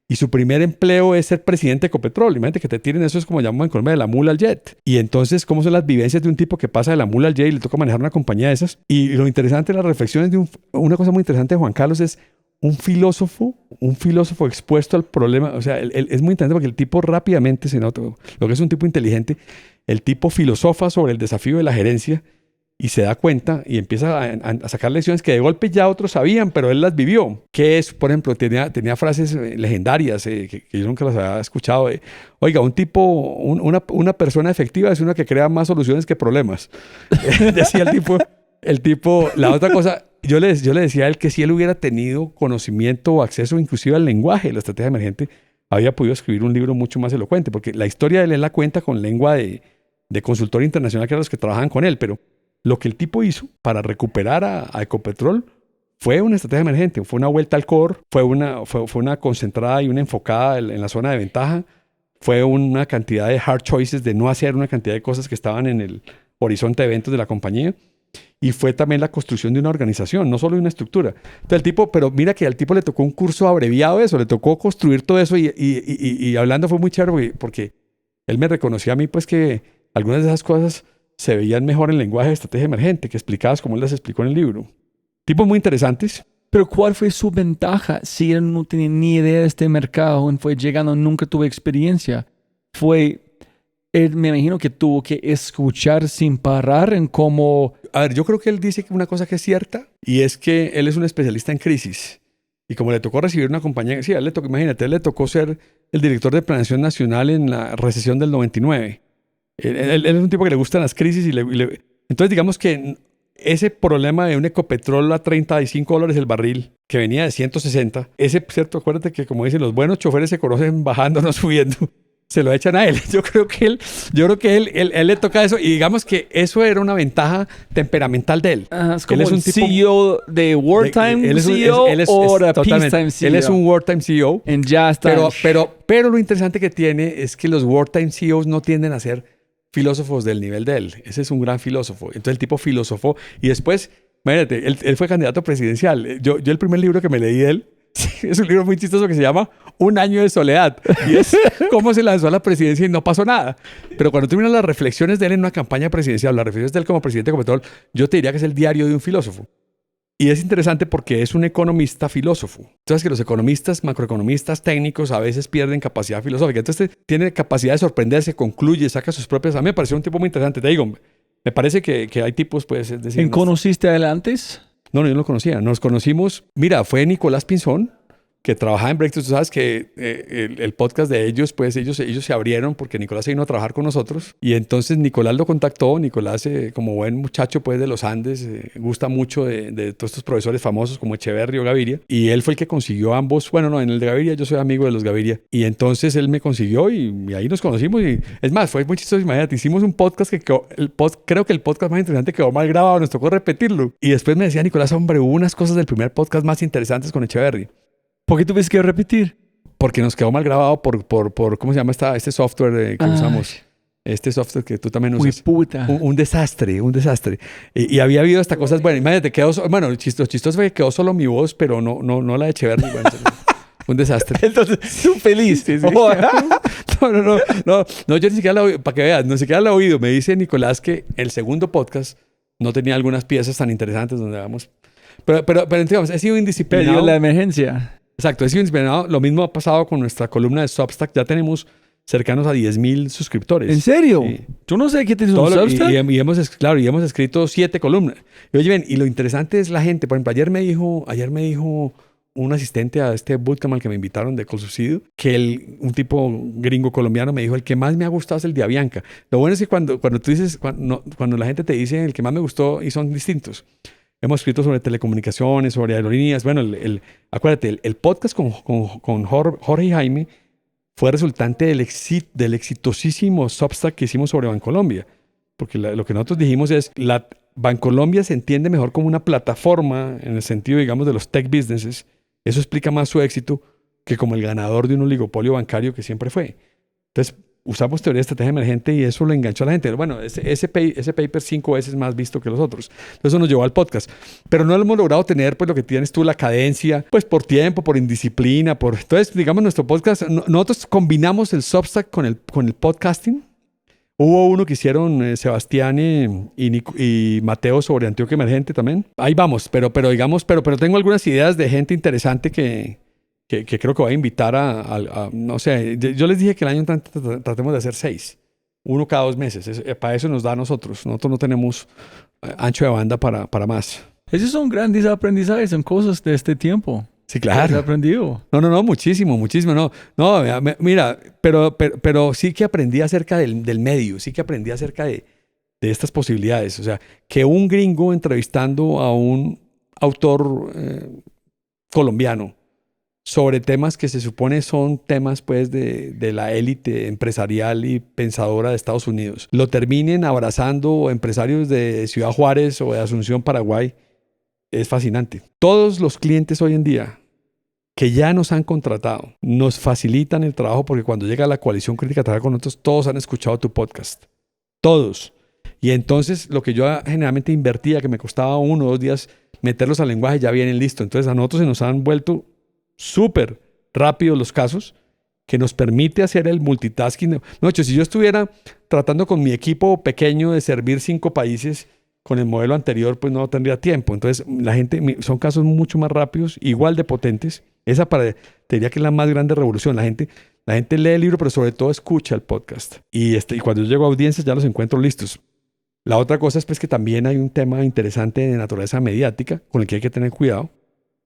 S1: y su primer empleo es ser presidente de Ecopetrol. Imagínate que te tiren eso, es como llamamos en Colombia de la mula al jet. Y entonces, ¿cómo son las vivencias de un tipo que pasa de la mula al jet y le toca manejar una compañía de esas? Y lo interesante de las reflexiones una cosa muy interesante de Juan Carlos es un filósofo expuesto al problema. O sea, es muy interesante porque el tipo rápidamente se nota, lo que es un tipo inteligente, el tipo filosofa sobre el desafío de la gerencia y se da cuenta y empieza a sacar lecciones que de golpe ya otros sabían, pero él las vivió. Que es, por ejemplo, tenía frases legendarias que yo nunca las había escuchado. Oiga, una persona efectiva es una que crea más soluciones que problemas. Decía el tipo, la otra cosa, yo le decía a él que si él hubiera tenido conocimiento o acceso inclusive al lenguaje de la estrategia emergente, había podido escribir un libro mucho más elocuente, porque la historia de él la cuenta con lengua de consultor internacional, que eran los que trabajaban con él, pero lo que el tipo hizo para recuperar a Ecopetrol fue una estrategia emergente, fue una vuelta al core, fue una concentrada y una enfocada en la zona de ventaja, fue una cantidad de hard choices de no hacer una cantidad de cosas que estaban en el horizonte de eventos de la compañía, y fue también la construcción de una organización, no solo de una estructura. Entonces el tipo, pero mira que al tipo le tocó un curso abreviado de eso, le tocó construir todo eso y hablando fue muy chévere porque él me reconoció a mí pues que algunas de esas cosas se veían mejor en lenguaje de estrategia emergente, que explicadas como él las explicó en el libro. Tipos muy interesantes.
S2: Pero ¿cuál fue su ventaja? Si él no tenía ni idea de este mercado, fue llegando, nunca tuvo experiencia. Él me imagino que tuvo que escuchar sin parar en cómo...
S1: A ver, yo creo que él dice una cosa que es cierta, y es que él es un especialista en crisis. Y como le tocó recibir una compañía, sí, imagínate, a él le tocó ser el director de Planeación Nacional en la recesión del 99. Él es un tipo que le gustan las crisis entonces digamos que ese problema de un Ecopetrol a $35 el barril que venía de 160, cierto, acuérdate que como dicen, los buenos choferes se conocen bajando, no subiendo, se lo echan a él. Yo creo que él le toca eso y digamos que eso era una ventaja temperamental de él.
S2: es como
S1: él es un
S2: tipo CEO de wartime CEO o de peacetime CEO.
S1: Él es un wartime CEO.
S2: And ya está.
S1: Pero lo interesante que tiene es que los wartime CEOs no tienden a ser filósofos del nivel de él. Ese es un gran filósofo. Entonces el tipo filosofó y después, imagínate, él fue candidato presidencial. Yo el primer libro que me leí de él es un libro muy chistoso que se llama Un año de soledad. Y es cómo se lanzó a la presidencia y no pasó nada. Pero cuando tú miras las reflexiones de él en una campaña presidencial, las reflexiones de él como presidente de Ecopetrol, yo te diría que es el diario de un filósofo. Y es interesante porque es un economista filósofo. Sabes que los economistas, macroeconomistas, técnicos a veces pierden capacidad filosófica. Entonces tiene capacidad de sorprenderse, concluye, saca sus propias... A mí me pareció un tipo muy interesante. Te digo, me parece que hay tipos, pues... Es decir,
S2: ¿Conociste a él antes?
S1: No, yo no lo conocía. Nos conocimos... Mira, fue Nicolás Pinzón. que trabajaba en Breakthrough. Tú sabes que el podcast de ellos, pues ellos se abrieron porque Nicolás se vino a trabajar con nosotros. Y entonces Nicolás lo contactó. Nicolás, como buen muchacho pues de los Andes, gusta mucho de todos estos profesores famosos como Echeverry o Gaviria. Y él fue el que consiguió ambos. Bueno, no, en el de Gaviria yo soy amigo de los Gaviria. Y entonces él me consiguió y ahí nos conocimos. Y es más, fue muy chistoso. Imagínate, hicimos un podcast que quedó, creo que el podcast más interesante quedó mal grabado. Nos tocó repetirlo. Y después me decía Nicolás, hombre, hubo unas cosas del primer podcast más interesantes con Echeverry.
S2: ¿Por qué tuviste que repetir?
S1: Porque nos quedó mal grabado por ¿cómo se llama este software que usamos? Este software que tú también usas.
S2: Uy, puta.
S1: Un desastre. Y había habido hasta cosas, bueno, imagínate, bueno, lo chistoso fue que quedó solo mi voz, pero no la de Echeverry. Bueno, un desastre.
S2: Entonces, tú feliz.
S1: Sí. No, yo ni siquiera la oí, para que veas, ni siquiera la he oído. Me dice Nicolás que el segundo podcast no tenía algunas piezas tan interesantes donde vamos. Pero digamos, he sido indisciplinado.
S2: Perdió la emergencia.
S1: Exacto, he sido indisciplinado. Lo mismo ha pasado con nuestra columna de Substack. Ya tenemos cercanos a 10,000 suscriptores.
S2: ¿En serio?
S1: Sí.
S2: Yo no sé qué tienes un Substack.
S1: Y hemos escrito 7 columnas. Y oye, ven, y lo interesante es la gente. Por ejemplo, ayer me dijo un asistente a este bootcamp al que me invitaron de Colsubsidio, que un tipo gringo colombiano me dijo, el que más me ha gustado es el de Avianca. Lo bueno es que cuando tú dices, cuando la gente te dice el que más me gustó y son distintos. Hemos escrito sobre telecomunicaciones, sobre aerolíneas. Bueno, acuérdate, el podcast con Jorge y Jaime fue resultante del exitosísimo Substack que hicimos sobre Bancolombia. Porque lo que nosotros dijimos es, Bancolombia se entiende mejor como una plataforma en el sentido, digamos, de los tech businesses. Eso explica más su éxito que como el ganador de un oligopolio bancario que siempre fue. Entonces, usamos teoría de estrategia emergente y eso lo enganchó a la gente. Bueno, ese paper 5 veces más visto que los otros. Entonces eso nos llevó al podcast. Pero no lo hemos logrado tener, pues lo que tienes tú, la cadencia, pues por tiempo, por indisciplina, Entonces, digamos, nuestro podcast, nosotros combinamos el Substack con el podcasting. Hubo uno que hicieron Sebastián y Mateo sobre Antioquia Emergente también. Ahí vamos, pero tengo algunas ideas de gente interesante que creo que voy a invitar no sé, yo les dije que el año entrante tratemos de hacer 6, uno cada 2 meses. Para eso nos da a nosotros. Nosotros no tenemos ancho de banda para más.
S2: Esos son grandes aprendizajes, son cosas de este tiempo.
S1: Sí, claro.
S2: ¿Has aprendido?
S1: No, muchísimo. No, mira, pero sí que aprendí acerca del medio, sí que aprendí acerca de estas posibilidades. O sea, que un gringo entrevistando a un autor colombiano sobre temas que se supone son temas pues de la élite empresarial y pensadora de Estados Unidos, lo terminen abrazando empresarios de Ciudad Juárez o de Asunción, Paraguay, es fascinante. Todos los clientes hoy en día que ya nos han contratado nos facilitan el trabajo porque cuando llega la coalición crítica a trabajar con nosotros, todos han escuchado tu podcast. Todos. Y entonces lo que yo generalmente invertía, que me costaba 1 o 2 días meterlos al lenguaje, ya vienen listos. Entonces a nosotros se nos han vuelto súper rápidos los casos que nos permite hacer el multitasking. No, si yo estuviera tratando con mi equipo pequeño de servir 5 países con el modelo anterior, pues no tendría tiempo. Entonces la gente, son casos mucho más rápidos, igual de potentes. Esa te diría que es la más grande revolución. La gente lee el libro, pero sobre todo escucha el podcast. Y cuando yo llego a audiencias ya los encuentro listos. La otra cosa es pues que también hay un tema interesante de naturaleza mediática con el que hay que tener cuidado.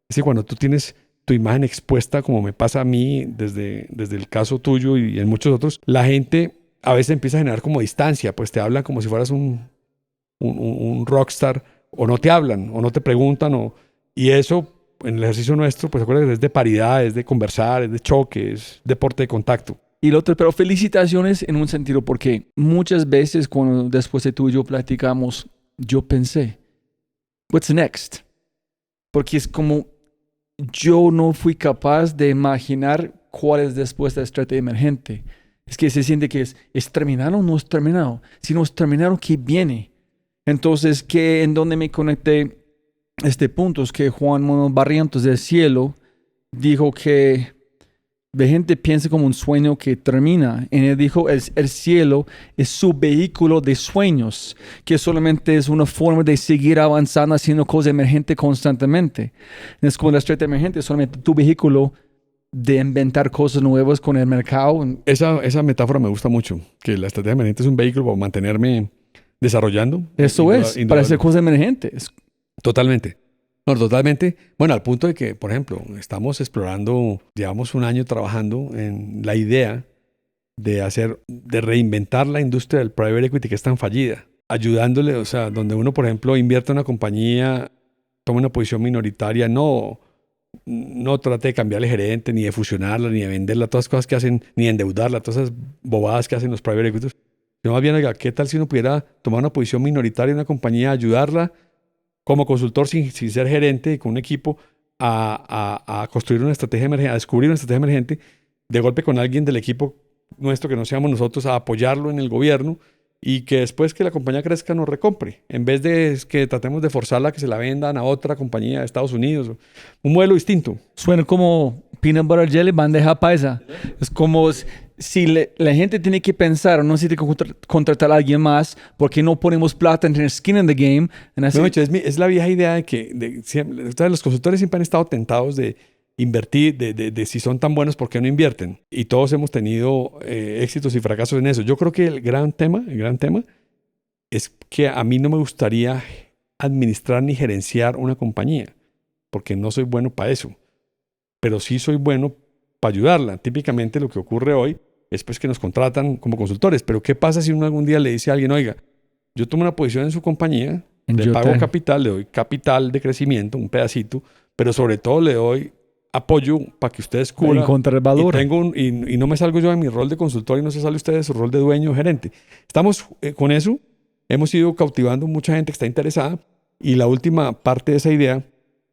S1: Es que cuando tú tienes tu imagen expuesta, como me pasa a mí desde el caso tuyo y en muchos otros, la gente a veces empieza a generar como distancia, pues te hablan como si fueras un rockstar, o no te hablan, o no te preguntan, y eso en el ejercicio nuestro, pues acuérdate, es de paridad, es de conversar, es de choque, es deporte de contacto.
S2: Y lo otro, pero felicitaciones en un sentido, porque muchas veces cuando después de tú y yo platicamos, yo pensé, what's next? Porque es como yo no fui capaz de imaginar cuál es después de la estrategia emergente. Es que se siente que es terminado o no es terminado. Si no es terminado, ¿qué viene? Entonces, ¿en dónde me conecté este punto? Es que Juan Manuel Barrientos del Cielo dijo que la gente piensa como un sueño que termina. Y él dijo, el cielo es su vehículo de sueños, que solamente es una forma de seguir avanzando, haciendo cosas emergentes constantemente. Es como la estrategia emergente, es solamente tu vehículo de inventar cosas nuevas con el mercado.
S1: Esa metáfora me gusta mucho, que la estrategia emergente es un vehículo para mantenerme desarrollando.
S2: Eso es, para hacer cosas emergentes.
S1: Totalmente. No, totalmente. Bueno, al punto de que, por ejemplo, estamos explorando, llevamos un año trabajando en la idea de reinventar la industria del private equity que es tan fallida, ayudándole, o sea, donde uno, por ejemplo, invierte en una compañía, toma una posición minoritaria, no trate de cambiarle gerente, ni de fusionarla, ni de venderla, todas las cosas que hacen, ni de endeudarla, todas esas bobadas que hacen los private equity. Sino más bien, oiga, ¿qué tal si uno pudiera tomar una posición minoritaria en una compañía, ayudarla como consultor sin ser gerente y con un equipo a construir una estrategia emergente, a descubrir una estrategia emergente, de golpe con alguien del equipo nuestro que no seamos nosotros, a apoyarlo en el gobierno y que después que la compañía crezca nos recompre, en vez de que tratemos de forzarla a que se la vendan a otra compañía de Estados Unidos? Un modelo distinto.
S2: Suena como peanut butter jelly, bandeja paisa. Es como si la gente tiene que pensar, no si tiene que contratar a alguien más, porque no ponemos plata en tener skin in the game.
S1: No, es la vieja idea de que los consultores siempre han estado tentados de invertir, de si son tan buenos, ¿por qué no invierten? Y todos hemos tenido éxitos y fracasos en eso. Yo creo que el gran tema es que a mí no me gustaría administrar ni gerenciar una compañía, porque no soy bueno para eso, pero sí soy bueno para ayudarla. Típicamente lo que ocurre hoy es pues que nos contratan como consultores, pero ¿qué pasa si uno algún día le dice a alguien, oiga, yo tomo una posición en su compañía, le pago capital, le doy capital de crecimiento, un pedacito, pero sobre todo le doy apoyo para que ustedes cubran
S2: encontrar valor
S1: y no me salgo yo de mi rol de consultor y no se sale usted de su rol de dueño o gerente? Estamos con eso, hemos ido cautivando mucha gente que está interesada, y la última parte de esa idea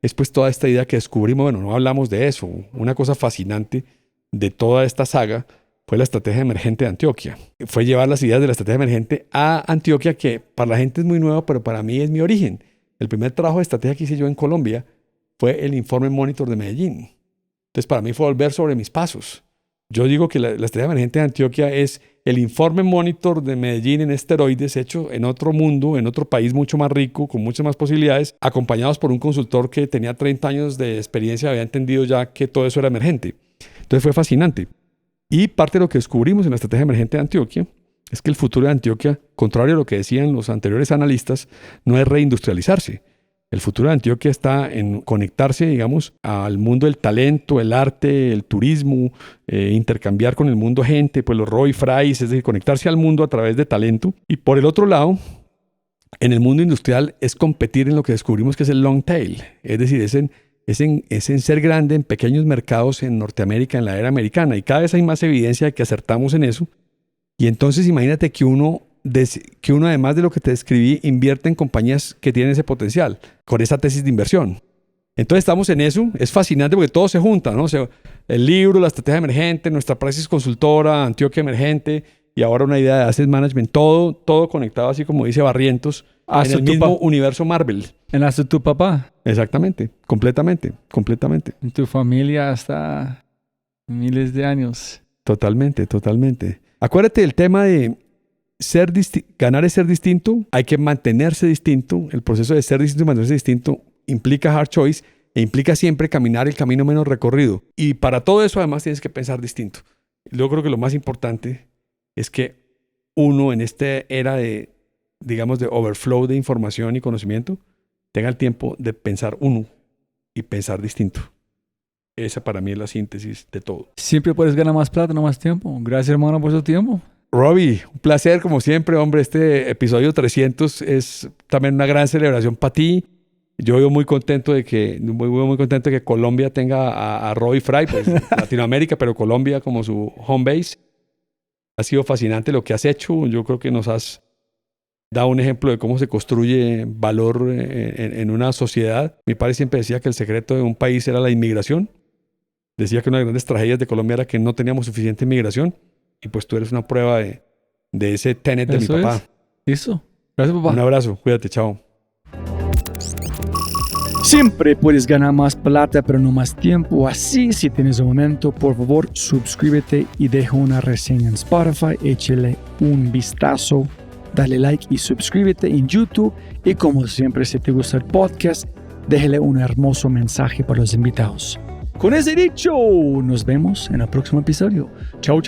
S1: es pues toda esta idea que descubrimos. Bueno, no hablamos de eso, una cosa fascinante de toda esta saga fue la estrategia emergente de Antioquia. Fue llevar las ideas de la estrategia emergente a Antioquia, que para la gente es muy nueva, pero para mí es mi origen. El primer trabajo de estrategia que hice yo en Colombia fue el informe Monitor de Medellín. Entonces, para mí fue volver sobre mis pasos. Yo digo que la estrategia emergente de Antioquia es el informe Monitor de Medellín en esteroides, hecho en otro mundo, en otro país mucho más rico, con muchas más posibilidades, acompañados por un consultor que tenía 30 años de experiencia, había entendido ya que todo eso era emergente. Entonces fue fascinante. Y parte de lo que descubrimos en la estrategia emergente de Antioquia es que el futuro de Antioquia, contrario a lo que decían los anteriores analistas, no es reindustrializarse. El futuro de Antioquia está en conectarse, digamos, al mundo del talento, el arte, el turismo, intercambiar con el mundo gente, pues los Roy Fries, es decir, conectarse al mundo a través de talento. Y por el otro lado, en el mundo industrial es competir en lo que descubrimos que es el long tail, es decir, es en ser grande en pequeños mercados en Norteamérica, en la era americana, y cada vez hay más evidencia de que acertamos en eso. Y entonces imagínate que uno, además de lo que te describí, invierte en compañías que tienen ese potencial, con esa tesis de inversión. Entonces estamos en eso, es fascinante porque todo se junta, ¿no? O sea, el libro, la estrategia emergente, nuestra praxis consultora, Antioquia Emergente, y ahora una idea de asset management, todo conectado, así como dice Barrientos, en el mismo universo Marvel.
S2: ¿Enlace tu papá?
S1: Exactamente, completamente.
S2: Tu familia hasta miles de años.
S1: Totalmente. Acuérdate del tema de ganar es ser distinto, hay que mantenerse distinto. El proceso de ser distinto y mantenerse distinto implica hard choice e implica siempre caminar el camino menos recorrido. Y para todo eso además tienes que pensar distinto. Yo creo que lo más importante es que uno en esta era de overflow de información y conocimiento tenga el tiempo de pensar uno y pensar distinto. Esa para mí es la síntesis de todo.
S2: Siempre puedes ganar más plata, no más tiempo. Gracias, hermano, por su tiempo.
S1: Robbie, un placer como siempre, hombre. Este episodio 300 es también una gran celebración para ti. Yo vivo muy contento de que Colombia tenga a Robbie Fry, pues Latinoamérica, pero Colombia como su home base. Ha sido fascinante lo que has hecho. Yo creo que nos has dado un ejemplo de cómo se construye valor en una sociedad. Mi padre siempre decía que el secreto de un país era la inmigración. Decía que una de las grandes tragedias de Colombia era que no teníamos suficiente inmigración. Y pues tú eres una prueba de ese tenet de mi papá.
S2: Eso. Gracias, papá.
S1: Un abrazo. Cuídate. Chao.
S2: Siempre puedes ganar más plata, pero no más tiempo. Así, si tienes un momento, por favor, suscríbete y deja una reseña en Spotify. Échale un vistazo. Dale like y suscríbete en YouTube. Y como siempre, si te gusta el podcast, déjale un hermoso mensaje para los invitados. Con ese dicho, nos vemos en el próximo episodio. Chau.